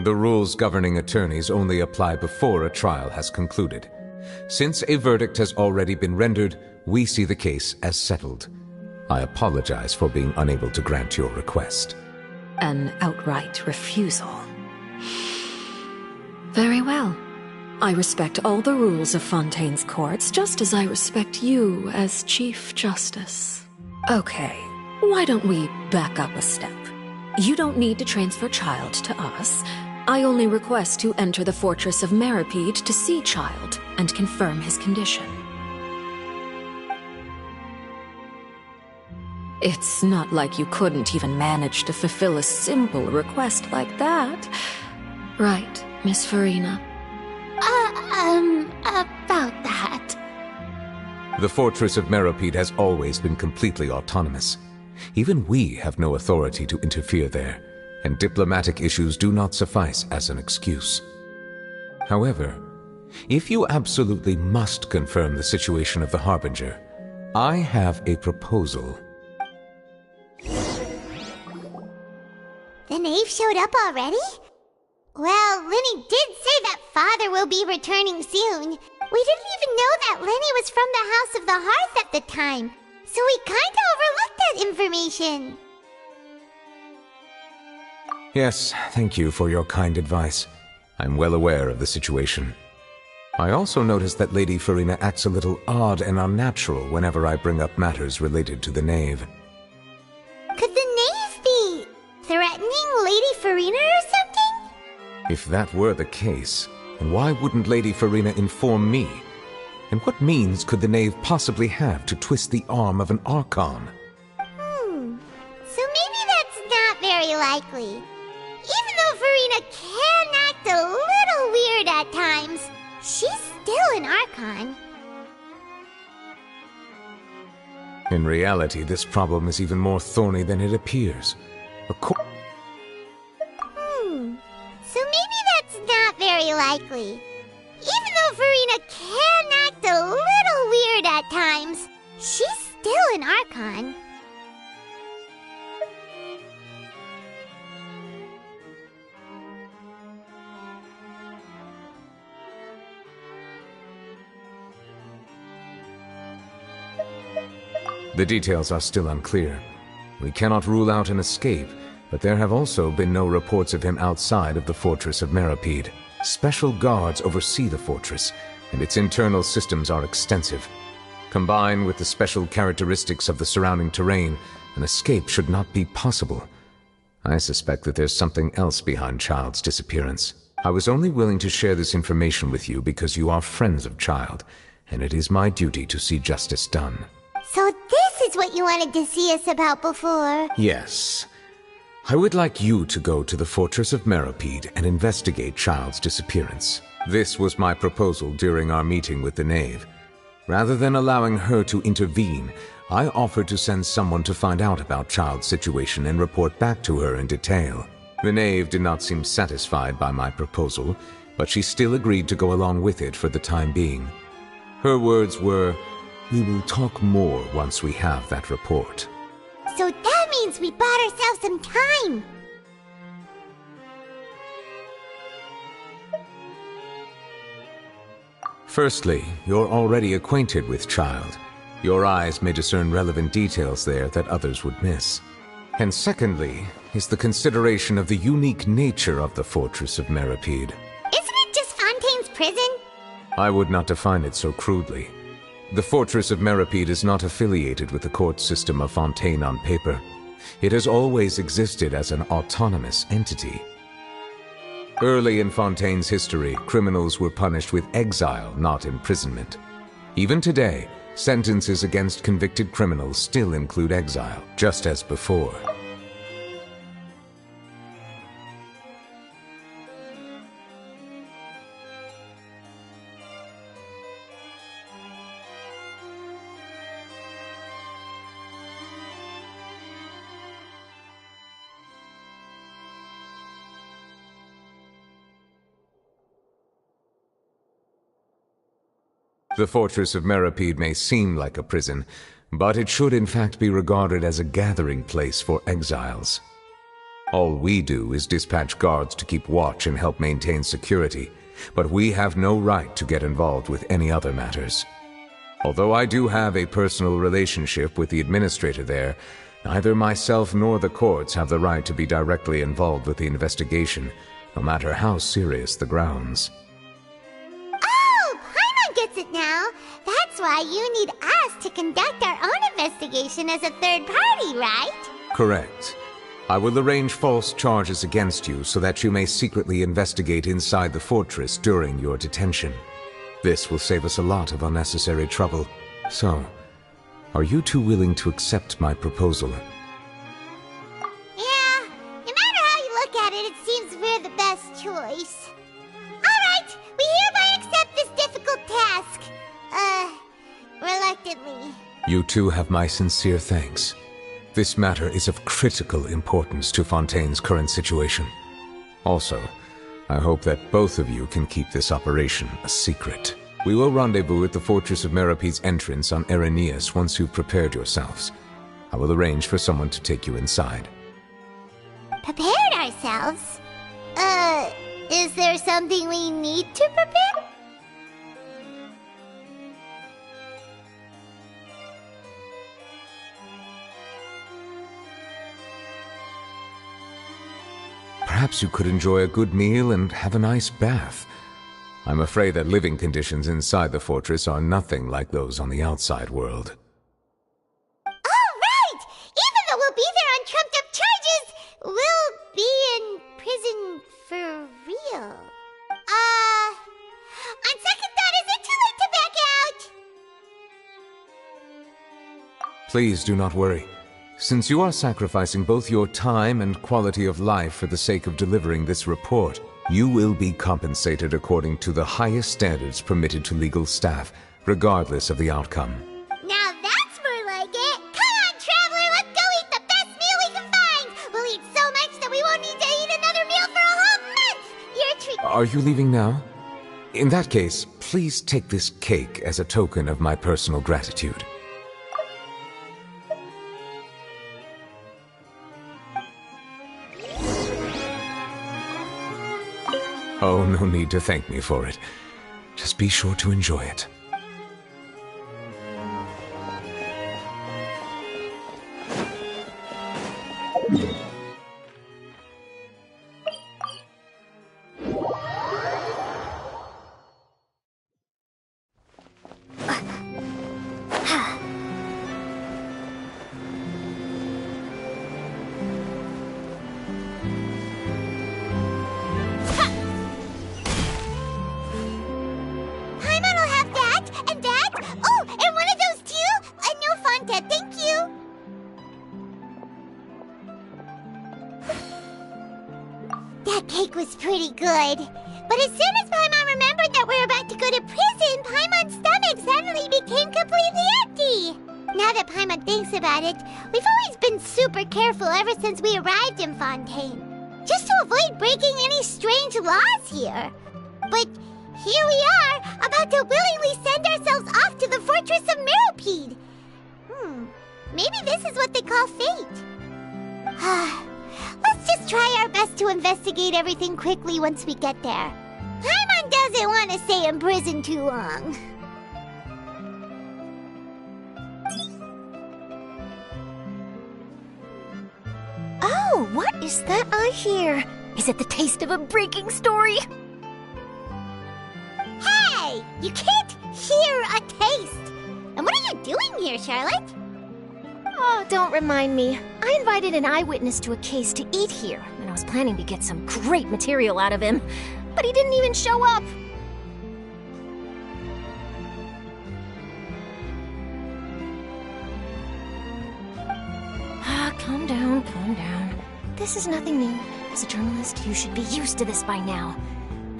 The rules governing attorneys only apply before a trial has concluded. Since a verdict has already been rendered, we see the case as settled. I apologize for being unable to grant your request. An outright refusal. Very well. I respect all the rules of Fontaine's courts, just as I respect you as Chief Justice. Okay, why don't we back up a step? You don't need to transfer Child to us. I only request to enter the fortress of Meripede to see Child and confirm his condition. It's not like you couldn't even manage to fulfill a simple request like that. Right, Miss Farina? About that. The fortress of Meripede has always been completely autonomous. Even we have no authority to interfere there, and diplomatic issues do not suffice as an excuse. However, if you absolutely must confirm the situation of the Harbinger, I have a proposal. The knave showed up already? Well, Lenny did say that Father will be returning soon. We didn't even know that Lenny was from the House of the Hearth at the time, so we kinda overlooked that information. Yes, thank you for your kind advice. I'm well aware of the situation. I also noticed that Lady Farina acts a little odd and unnatural whenever I bring up matters related to the knave. Could the knave be threatening Lady Farina or something? If that were the case, then why wouldn't Lady Farina inform me? And what means could the knave possibly have to twist the arm of an Archon? So maybe that's not very likely. Even though Farina can act a little weird at times, she's still an Archon. In reality, this problem is even more thorny than it appears. So maybe that's not very likely. Even though Farina can act a little weird at times, she's still an Archon. The details are still unclear. We cannot rule out an escape, but there have also been no reports of him outside of the fortress of Meripede. Special guards oversee the fortress, and its internal systems are extensive. Combined with the special characteristics of the surrounding terrain, an escape should not be possible. I suspect that there's something else behind Child's disappearance. I was only willing to share this information with you because you are friends of Child, and it is my duty to see justice done. So this is what you wanted to see us about before? Yes. I would like you to go to the fortress of Meripede and investigate Child's disappearance. This was my proposal during our meeting with the knave. Rather than allowing her to intervene, I offered to send someone to find out about Child's situation and report back to her in detail. The knave did not seem satisfied by my proposal, but she still agreed to go along with it for the time being. Her words were, "We will talk more once we have that report." So that means we bought ourselves some time! Firstly, you're already acquainted with Child. Your eyes may discern relevant details there that others would miss. And secondly, is the consideration of the unique nature of the Fortress of Meripede. Isn't it just Fontaine's prison? I would not define it so crudely. The Fortress of Meripede is not affiliated with the court system of Fontaine on paper. It has always existed as an autonomous entity. Early in Fontaine's history, criminals were punished with exile, not imprisonment. Even today, sentences against convicted criminals still include exile, just as before. The Fortress of Meripede may seem like a prison, but it should in fact be regarded as a gathering place for exiles. All we do is dispatch guards to keep watch and help maintain security, but we have no right to get involved with any other matters. Although I do have a personal relationship with the administrator there, neither myself nor the courts have the right to be directly involved with the investigation, no matter how serious the grounds. Gets it now. That's why you need us to conduct our own investigation as a third party, right? Correct. I will arrange false charges against you so that you may secretly investigate inside the fortress during your detention. This will save us a lot of unnecessary trouble. So, are you two willing to accept my proposal? Yeah, no matter how you look at it, it seems we're the best choice. Alright, we hereby accept this difficult task. Reluctantly. You two have my sincere thanks. This matter is of critical importance to Fontaine's current situation. Also, I hope that both of you can keep this operation a secret. We will rendezvous at the Fortress of Meripede's entrance on Irenaeus once you've prepared yourselves. I will arrange for someone to take you inside. Prepared ourselves? Is there something we need to prepare? Perhaps you could enjoy a good meal and have a nice bath. I'm afraid that living conditions inside the fortress are nothing like those on the outside world. Oh, right! Even though we'll be there on trumped-up charges, we'll be in prison for real. On second thought, is it too late to back out? Please do not worry. Since you are sacrificing both your time and quality of life for the sake of delivering this report, you will be compensated according to the highest standards permitted to legal staff, regardless of the outcome. Now that's more like it! Come on, traveler, let's go eat the best meal we can find! We'll eat so much that we won't need to eat another meal for a whole month! Your treat— Are you leaving now? In that case, please take this cake as a token of my personal gratitude. Oh, no need to thank me for it. Just be sure to enjoy it. That cake was pretty good. But as soon as Paimon remembered that we were about to go to prison, Paimon's stomach suddenly became completely empty. Now that Paimon thinks about it, we've always been super careful ever since we arrived in Fontaine. Just to avoid breaking any strange laws here. But here we are, about to willingly send ourselves off to the Fortress of Meripede. Maybe this is what they call fate. Let's just try our best to investigate everything quickly once we get there. Paimon doesn't want to stay in prison too long. Oh, what is that I hear? Is it the taste of a breaking story? Hey! You can't hear a taste! And what are you doing here, Charlotte? Oh, don't remind me. I invited an eyewitness to a case to eat here, and I was planning to get some great material out of him. But he didn't even show up. Calm down, calm down. This is nothing new. As a journalist, you should be used to this by now.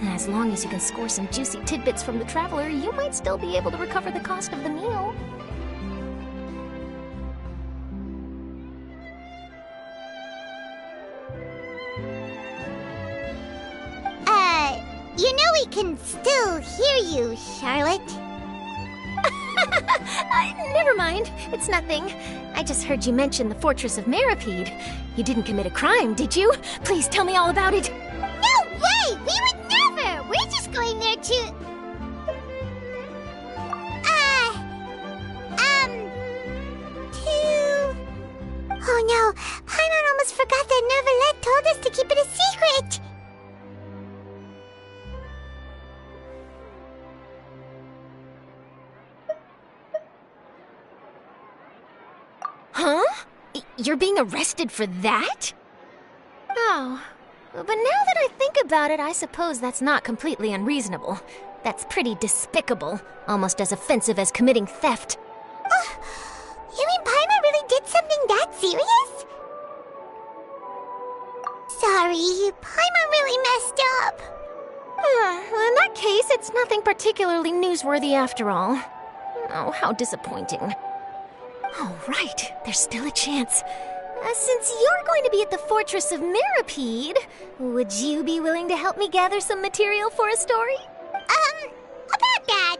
As long as you can score some juicy tidbits from the Traveler, you might still be able to recover the cost of the meal. You know we can still hear you, Charlotte. Never mind. It's nothing. I just heard you mention the Fortress of Meripede. You didn't commit a crime, did you? Please tell me all about it. No way! We would never! We're just going there to... Oh no, Paimon almost forgot that Neuvillette told us to keep it a secret! Huh? You're being arrested for that? Oh, but now that I think about it, I suppose that's not completely unreasonable. That's pretty despicable, almost as offensive as committing theft. You mean Paimon really did something that serious? Sorry, Paimon really messed up. Well, in that case, it's nothing particularly newsworthy after all. Oh, how disappointing. Oh, right. There's still a chance. Since you're going to be at the Fortress of Meripede, would you be willing to help me gather some material for a story? About that,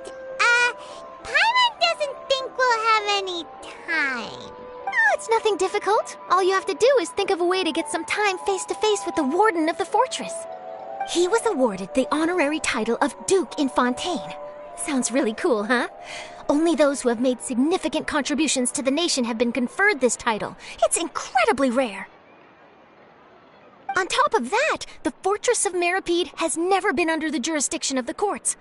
Paimon doesn't think we'll have any time. Oh, it's nothing difficult. All you have to do is think of a way to get some time face-to-face with the Warden of the Fortress. He was awarded the honorary title of Duke in Fontaine. Sounds really cool, huh? Only those who have made significant contributions to the nation have been conferred this title. It's incredibly rare. On top of that, the Fortress of Meripede has never been under the jurisdiction of the courts.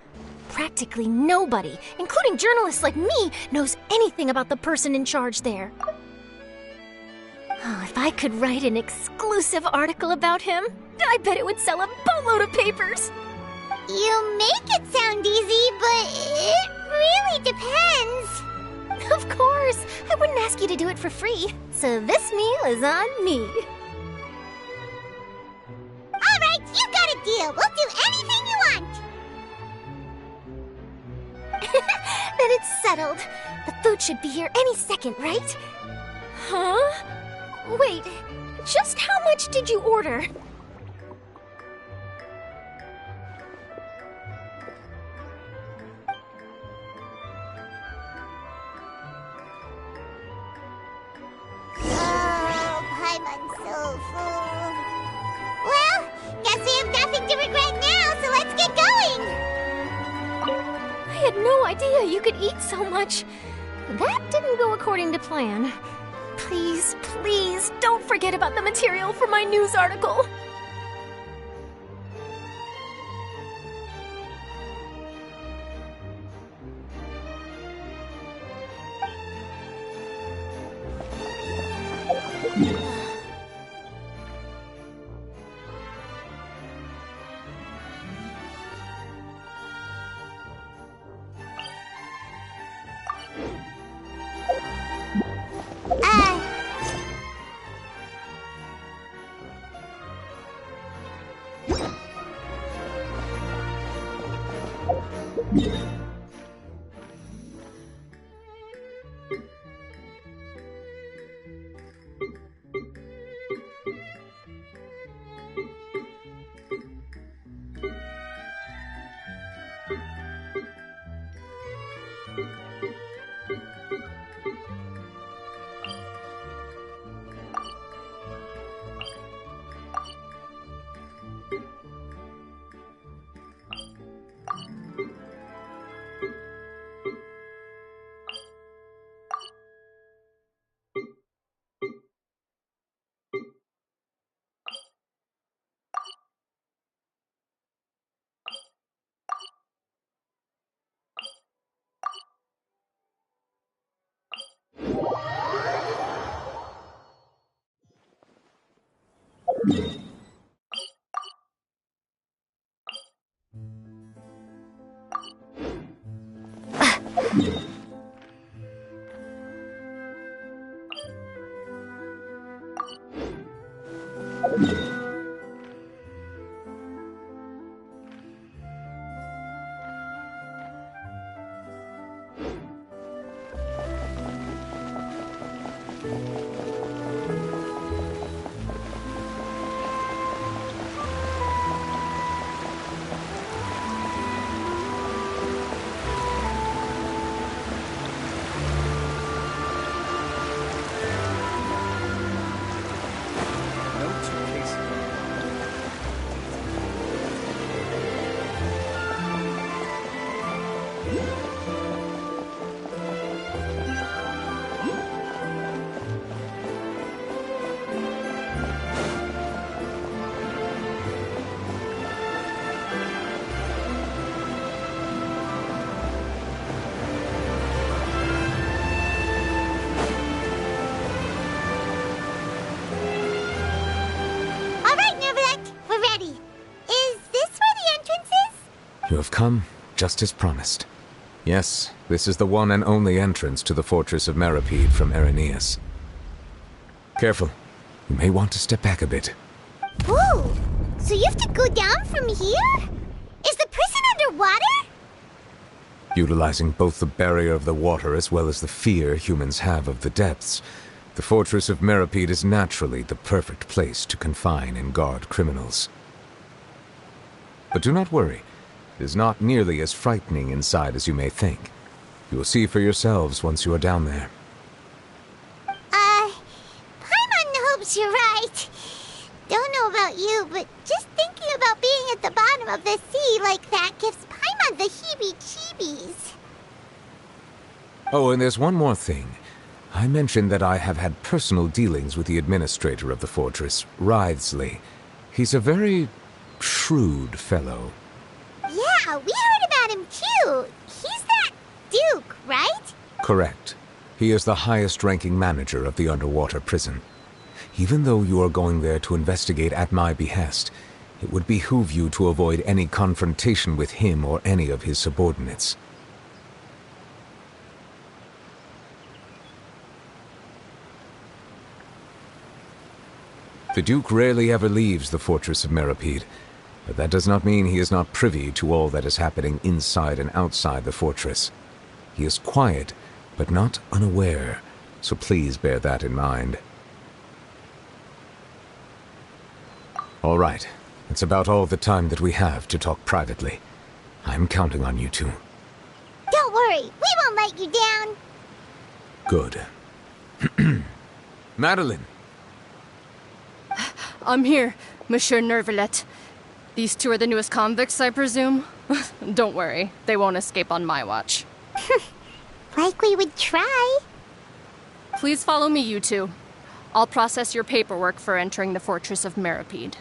Practically nobody, including journalists like me, knows anything about the person in charge there. Oh, if I could write an exclusive article about him, I bet it would sell a boatload of papers. You make it sound easy, but it really depends. Of course, I wouldn't ask you to do it for free, so this meal is on me. All right, you got a deal. We'll do anything you want. Then it's settled. The food should be here any second, right? Huh? Wait, just how much did you order? Oh, Paimon's so full. Well, guess we have nothing to regret now, so let's get going. I had no idea you could eat so much. That didn't go according to plan. Please, please, don't forget about the material for my news article. You have come, just as promised. Yes, this is the one and only entrance to the fortress of Meripede from Irenaeus. Careful. You may want to step back a bit. Whoa! So you have to go down from here? Is the prison underwater? Utilizing both the barrier of the water as well as the fear humans have of the depths, the fortress of Meripede is naturally the perfect place to confine and guard criminals. But do not worry. It is not nearly as frightening inside as you may think. You will see for yourselves once you are down there. Paimon hopes you're right. Don't know about you, but just thinking about being at the bottom of the sea like that gives Paimon the heebie-jeebies. Oh, and there's one more thing. I mentioned that I have had personal dealings with the administrator of the fortress, Writhsley. He's a very shrewd fellow. Yeah, we heard about him too. He's that Duke, right? Correct. He is the highest-ranking manager of the underwater prison. Even though you are going there to investigate at my behest, it would behoove you to avoid any confrontation with him or any of his subordinates. The Duke rarely ever leaves the fortress of Meripede, but that does not mean he is not privy to all that is happening inside and outside the fortress. He is quiet, but not unaware, so please bear that in mind. All right, that's about all the time that we have to talk privately. I'm counting on you two. Don't worry, we won't let you down. Good. Madeline! I'm here, Monsieur Nervalet. These two are the newest convicts, I presume? Don't worry, they won't escape on my watch. Like we would try. Please follow me, you two. I'll process your paperwork for entering the fortress of Meripede.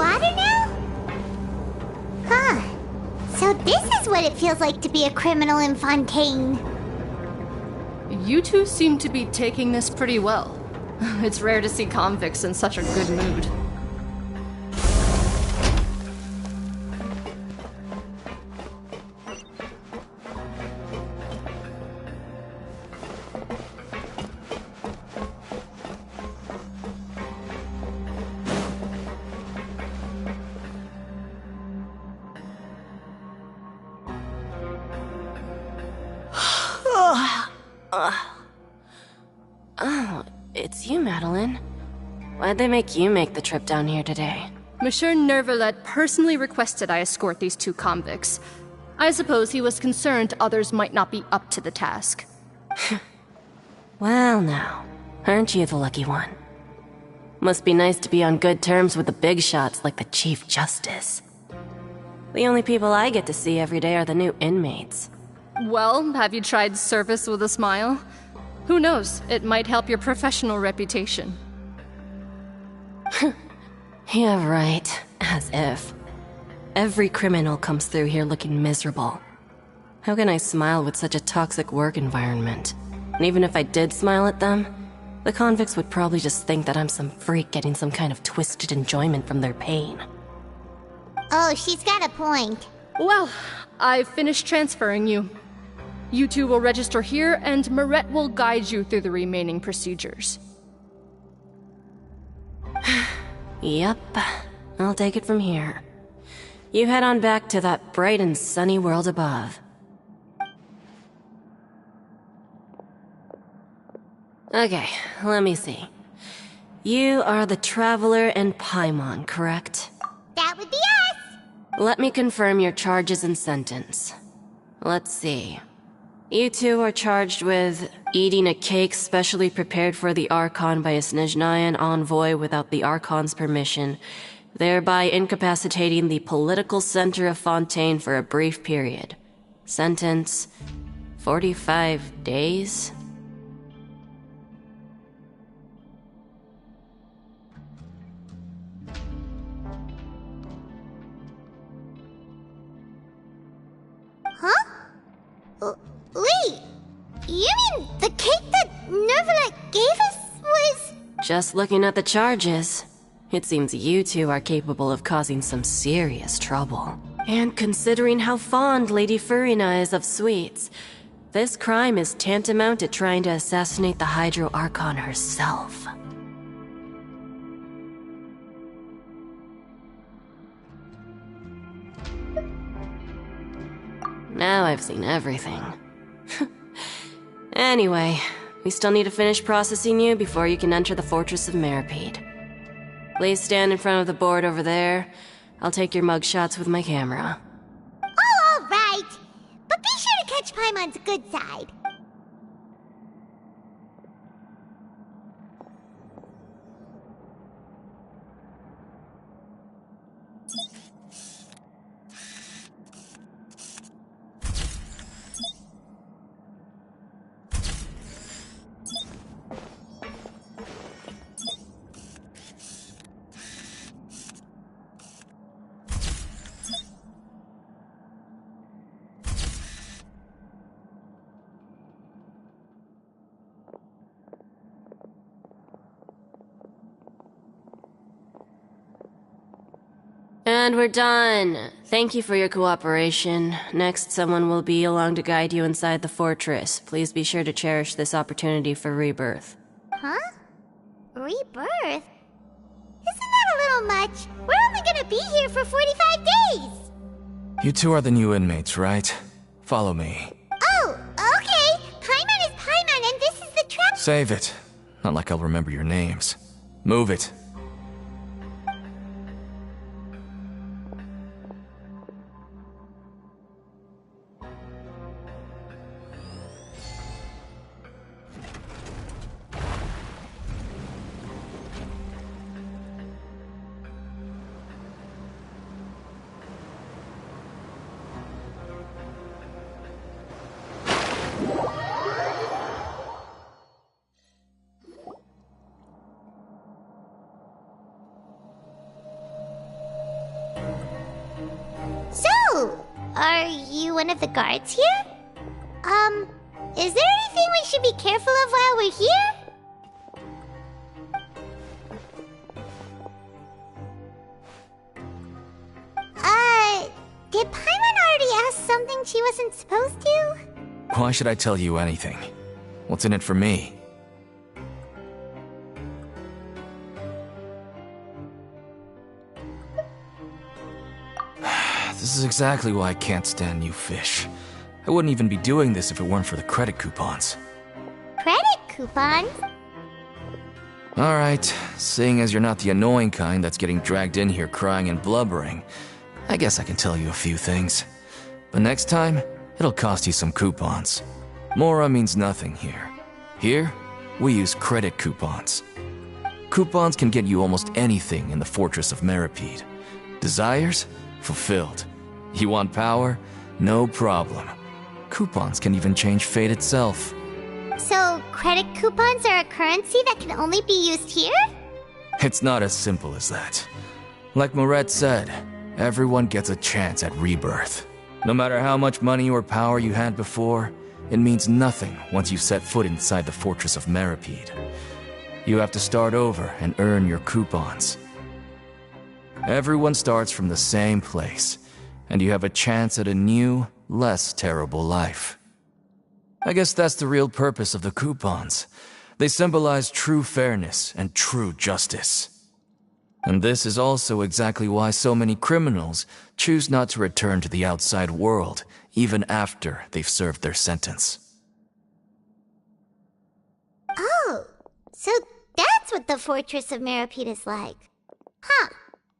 water now? Huh. So this is what it feels like to be a criminal in Fontaine. You two seem to be taking this pretty well. It's rare to see convicts in such a good mood. Oh, it's you, Madeline. Why'd they make you make the trip down here today? Monsieur Nervalet personally requested I escort these two convicts. I suppose he was concerned others might not be up to the task. Well now, aren't you the lucky one? Must be nice to be on good terms with the big shots like the Chief Justice. The only people I get to see every day are the new inmates. Well, have you tried service with a smile? Who knows, it might help your professional reputation. Yeah, right. As if. Every criminal comes through here looking miserable. How can I smile with such a toxic work environment? And even if I did smile at them, the convicts would probably just think that I'm some freak getting some kind of twisted enjoyment from their pain. Oh, she's got a point. Well, I've finished transferring you. You two will register here, and Marette will guide you through the remaining procedures. Yep, I'll take it from here. You head on back to that bright and sunny world above. Okay, let me see. You are the Traveler and Paimon, correct? That would be us! Let me confirm your charges and sentence. Let's see. You two are charged with eating a cake specially prepared for the Archon by a Snezhnayan envoy without the Archon's permission, thereby incapacitating the political center of Fontaine for a brief period. Sentence: 45 days? Huh? Wait, you mean the cake that Nervalet gave us was... Just looking at the charges, it seems you two are capable of causing some serious trouble. And considering how fond Lady Furina is of sweets, this crime is tantamount to trying to assassinate the Hydro Archon herself. Now I've seen everything. Anyway, we still need to finish processing you before you can enter the Fortress of Meripede. Please stand in front of the board over there. I'll take your mugshots with my camera. Oh, all right. But be sure to catch Paimon's good side. And we're done. Thank you for your cooperation. Next, someone will be along to guide you inside the fortress. Please be sure to cherish this opportunity for rebirth. Huh? Rebirth? Isn't that a little much? We're only gonna be here for 45 days! You two are the new inmates, right? Follow me. Oh, okay. Paimon is Paimon, and this is the trap. Save it. Not like I'll remember your names. Move it. Are you one of the guards here? Is there anything we should be careful of while we're here? Did Paimon already ask something she wasn't supposed to? Why should I tell you anything? What's in it for me? This is exactly why I can't stand you fish. I wouldn't even be doing this if it weren't for the credit coupons. Credit coupons? Alright, seeing as you're not the annoying kind that's getting dragged in here crying and blubbering, I guess I can tell you a few things. But next time, it'll cost you some coupons. Mora means nothing here. Here, we use credit coupons. Coupons can get you almost anything in the Fortress of Meripede. Desires? Fulfilled. You want power? No problem. Coupons can even change fate itself. So, credit coupons are a currency that can only be used here? It's not as simple as that. Like Moret said, everyone gets a chance at rebirth. No matter how much money or power you had before, it means nothing once you set foot inside the Fortress of Meripede. You have to start over and earn your coupons. Everyone starts from the same place, and you have a chance at a new, less terrible life. I guess that's the real purpose of the coupons. They symbolize true fairness and true justice. And this is also exactly why so many criminals choose not to return to the outside world, even after they've served their sentence. Oh, so that's what the Fortress of Meripede is like. Huh.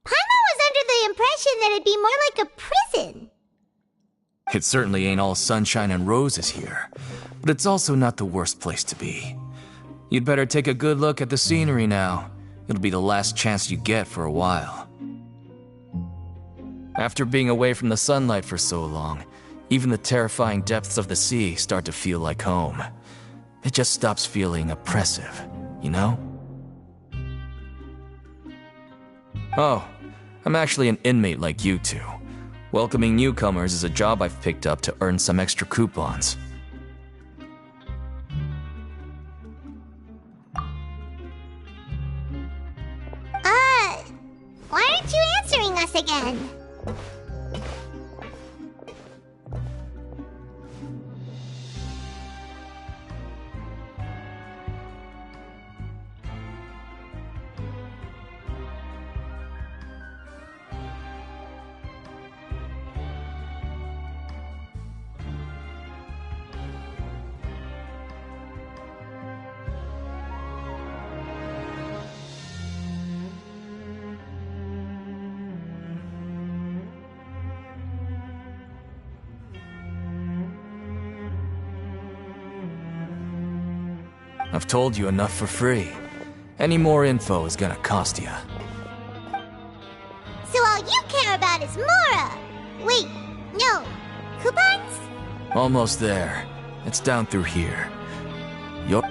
Paimon was under the impression that it'd be more like a prison. It certainly ain't all sunshine and roses here, but it's also not the worst place to be. You'd better take a good look at the scenery now. It'll be the last chance you get for a while. After being away from the sunlight for so long, even the terrifying depths of the sea start to feel like home. It just stops feeling oppressive, you know? Oh, I'm actually an inmate like you two. Welcoming newcomers is a job I've picked up to earn some extra coupons. Why aren't you answering us again? I've told you enough for free. Any more info is gonna cost you. So all you care about is Mora! Wait, no. Coupons? Almost there. It's down through here. You're...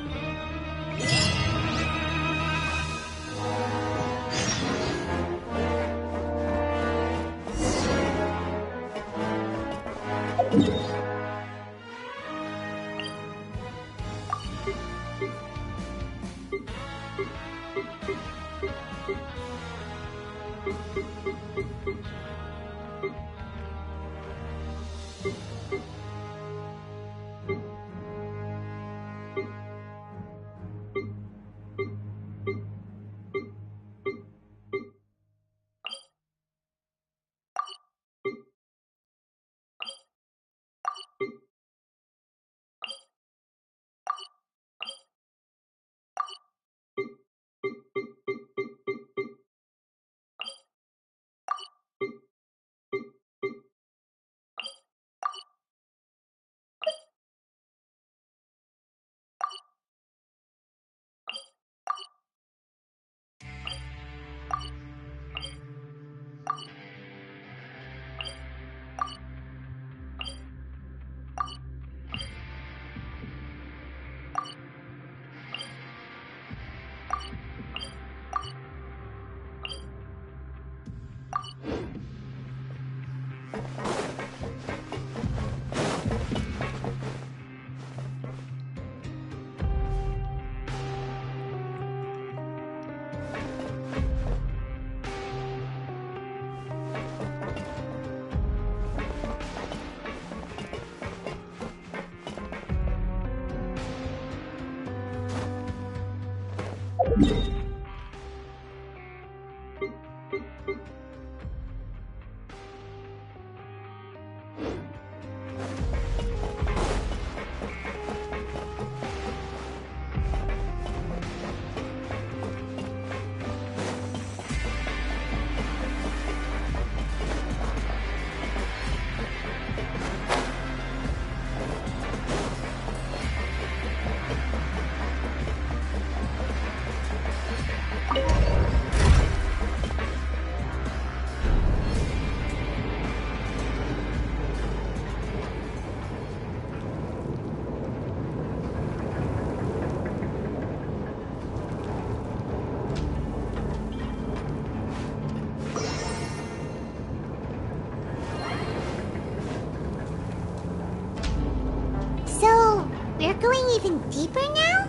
So, we're going even deeper now?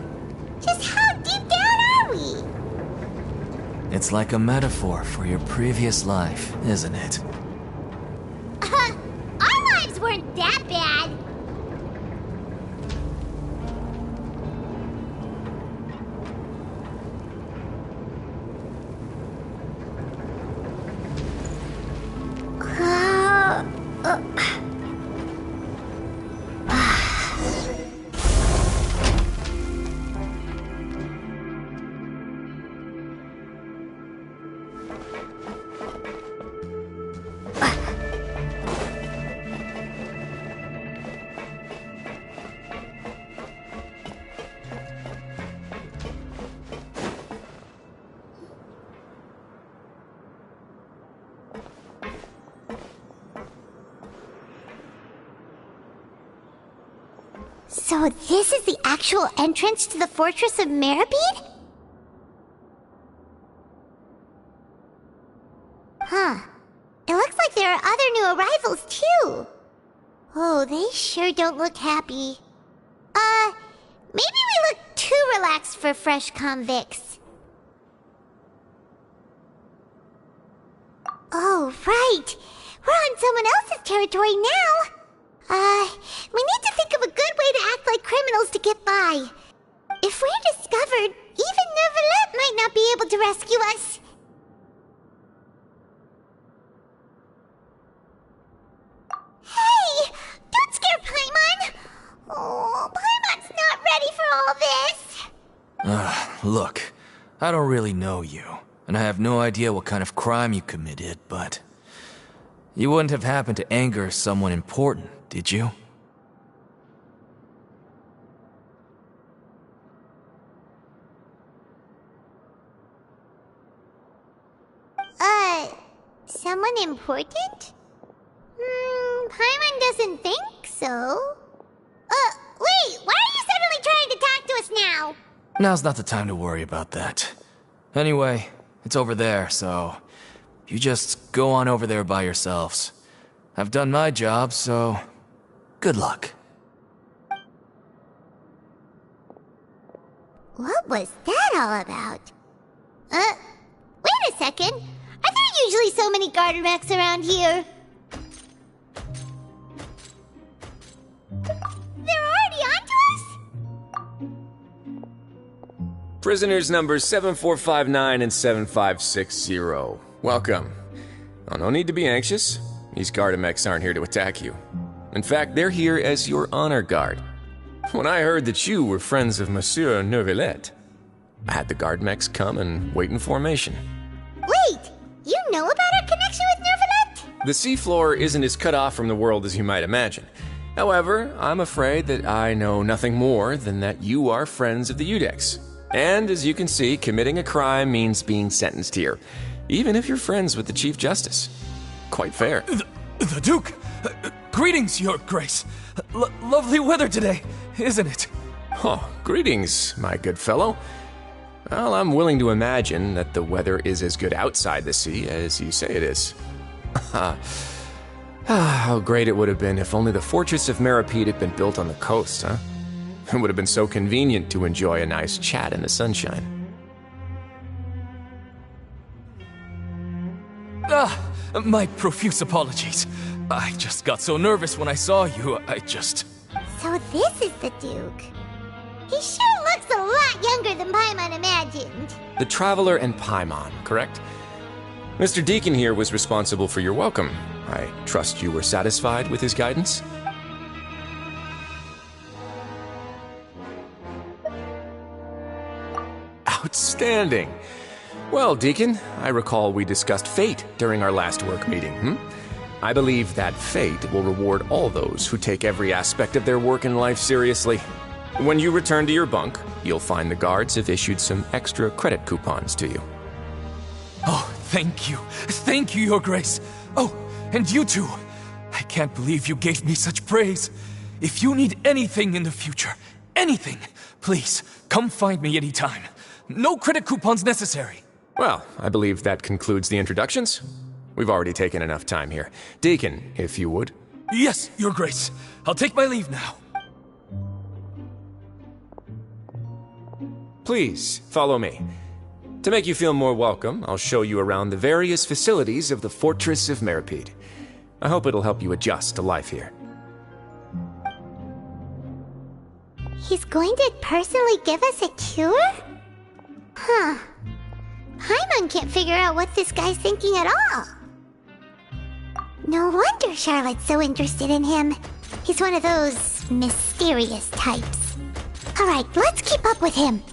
Just how deep down are we? It's like a metaphor for your previous life, isn't it? Our lives weren't that bad. So this is the actual entrance to the Fortress of Meribed? Huh. It looks like there are other new arrivals, too. Oh, they sure don't look happy. Maybe we look too relaxed for fresh convicts. Oh, right. We're on someone else's territory now. We need to think of a good way to act like criminals to get by. If we're discovered, even Nervalette might not be able to rescue us. Hey! Don't scare Paimon! Oh, Paimon's not ready for all this. Look, I don't really know you, and I have no idea what kind of crime you committed, but you wouldn't have happened to anger someone important, did you? Someone important? Paimon doesn't think so. Wait, why are you suddenly trying to talk to us now? Now's not the time to worry about that. Anyway, it's over there, so you just go on over there by yourselves. I've done my job, so good luck. What was that all about? Wait a second. Are there usually so many garter mechs around here? They're already onto us? Prisoners numbers 7459 and 7560. Welcome. Oh, no need to be anxious. These Gardamex aren't here to attack you. In fact, they're here as your honor guard. When I heard that you were friends of Monsieur Nervalette, I had the Gardamex come and wait in formation. Wait! You know about our connection with Nervalette? The seafloor isn't as cut off from the world as you might imagine. However, I'm afraid that I know nothing more than that you are friends of the Udex. And as you can see, committing a crime means being sentenced here, even if you're friends with the Chief Justice. Quite fair. The Duke! Greetings, Your Grace. Lovely weather today, isn't it? Oh, greetings, my good fellow. Well, I'm willing to imagine that the weather is as good outside the sea as you say it is. How great it would have been if only the Fortress of Meribed had been built on the coast, huh? It would have been so convenient to enjoy a nice chat in the sunshine. My profuse apologies. I just got so nervous when I saw you, So this is the Duke. He sure looks a lot younger than Paimon imagined. the Traveler and Paimon, correct? Mr. Deacon here was responsible for your welcome. I trust you were satisfied with his guidance? Outstanding! Well, Deacon, I recall we discussed fate during our last work meeting, I believe that fate will reward all those who take every aspect of their work in life seriously. When you return to your bunk, you'll find the guards have issued some extra credit coupons to you. Oh, thank you. Thank you, Your Grace. Oh, and you too. I can't believe you gave me such praise. If you need anything in the future, anything, please, come find me anytime. No credit coupons necessary. Well, I believe that concludes the introductions. We've already taken enough time here. Deacon, if you would. Yes, Your Grace. I'll take my leave now. Please, follow me. To make you feel more welcome, I'll show you around the various facilities of the Fortress of Meripede. I hope it'll help you adjust to life here. He's going to personally give us a cure? Huh. Paimon can't figure out what this guy's thinking at all. No wonder Charlotte's so interested in him. He's one of those mysterious types. Alright, let's keep up with him.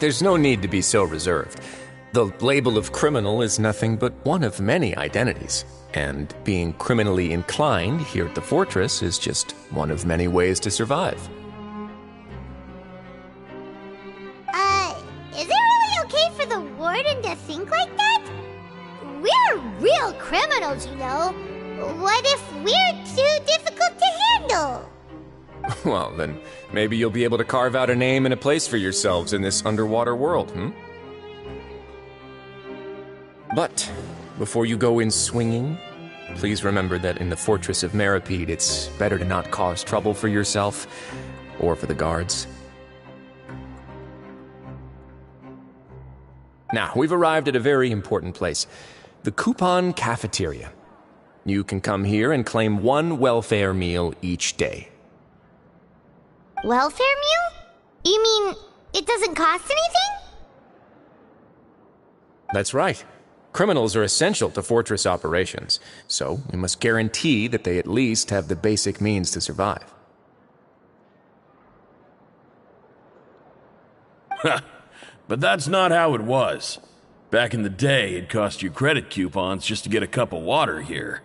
there's no need to be so reserved. The label of criminal is nothing but one of many identities, and being criminally inclined here at the fortress is just one of many ways to survive. Is it really okay for the warden to think like that? We're real criminals, you know. What if we're too difficult to handle? Well, then maybe you'll be able to carve out a name and a place for yourselves in this underwater world, But before you go in swinging, please remember that in the Fortress of Meripede, it's better to not cause trouble for yourself or for the guards. Now, we've arrived at a very important place, the Coupon Cafeteria. You can come here and claim one welfare meal each day. Welfare meal? You mean it doesn't cost anything? That's right. Criminals are essential to Fortress operations, so we must guarantee that they at least have the basic means to survive. But that's not how it was. Back in the day, it cost you credit coupons just to get a cup of water here.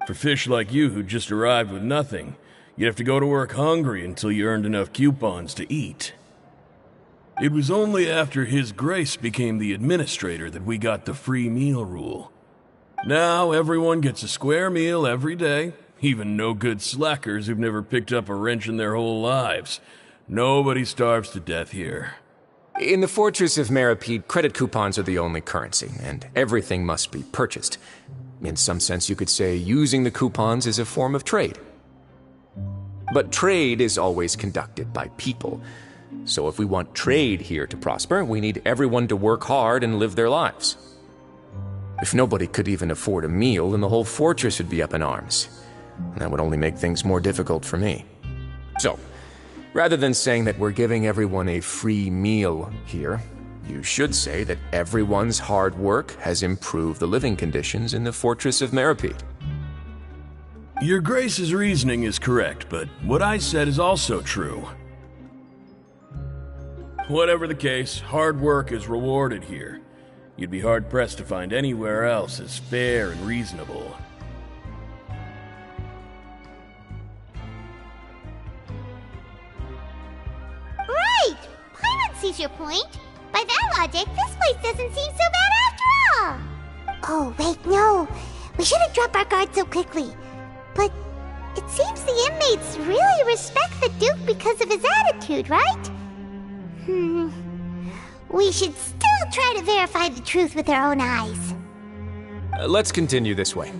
For fish like you who just arrived with nothing, you'd have to go to work hungry until you earned enough coupons to eat. It was only after His Grace became the administrator that we got the free meal rule. Now everyone gets a square meal every day, even no-good slackers who've never picked up a wrench in their whole lives. Nobody starves to death here. In the Fortress of Meripede, credit coupons are the only currency, and everything must be purchased. In some sense, you could say using the coupons is a form of trade. But trade is always conducted by people. So if we want trade here to prosper, we need everyone to work hard and live their lives. If nobody could even afford a meal, then the whole fortress would be up in arms. And that would only make things more difficult for me. So, rather than saying that we're giving everyone a free meal here, you should say that everyone's hard work has improved the living conditions in the Fortress of Meripede. Your Grace's reasoning is correct, but what I said is also true. Whatever the case, hard work is rewarded here. You'd be hard-pressed to find anywhere else as fair and reasonable. Right! Paimon sees your point. By that logic, this place doesn't seem so bad after all. Oh, wait, no. We shouldn't drop our guard so quickly. But it seems the inmates really respect the Duke because of his attitude, right? We should still try to verify the truth with our own eyes. Let's continue this way.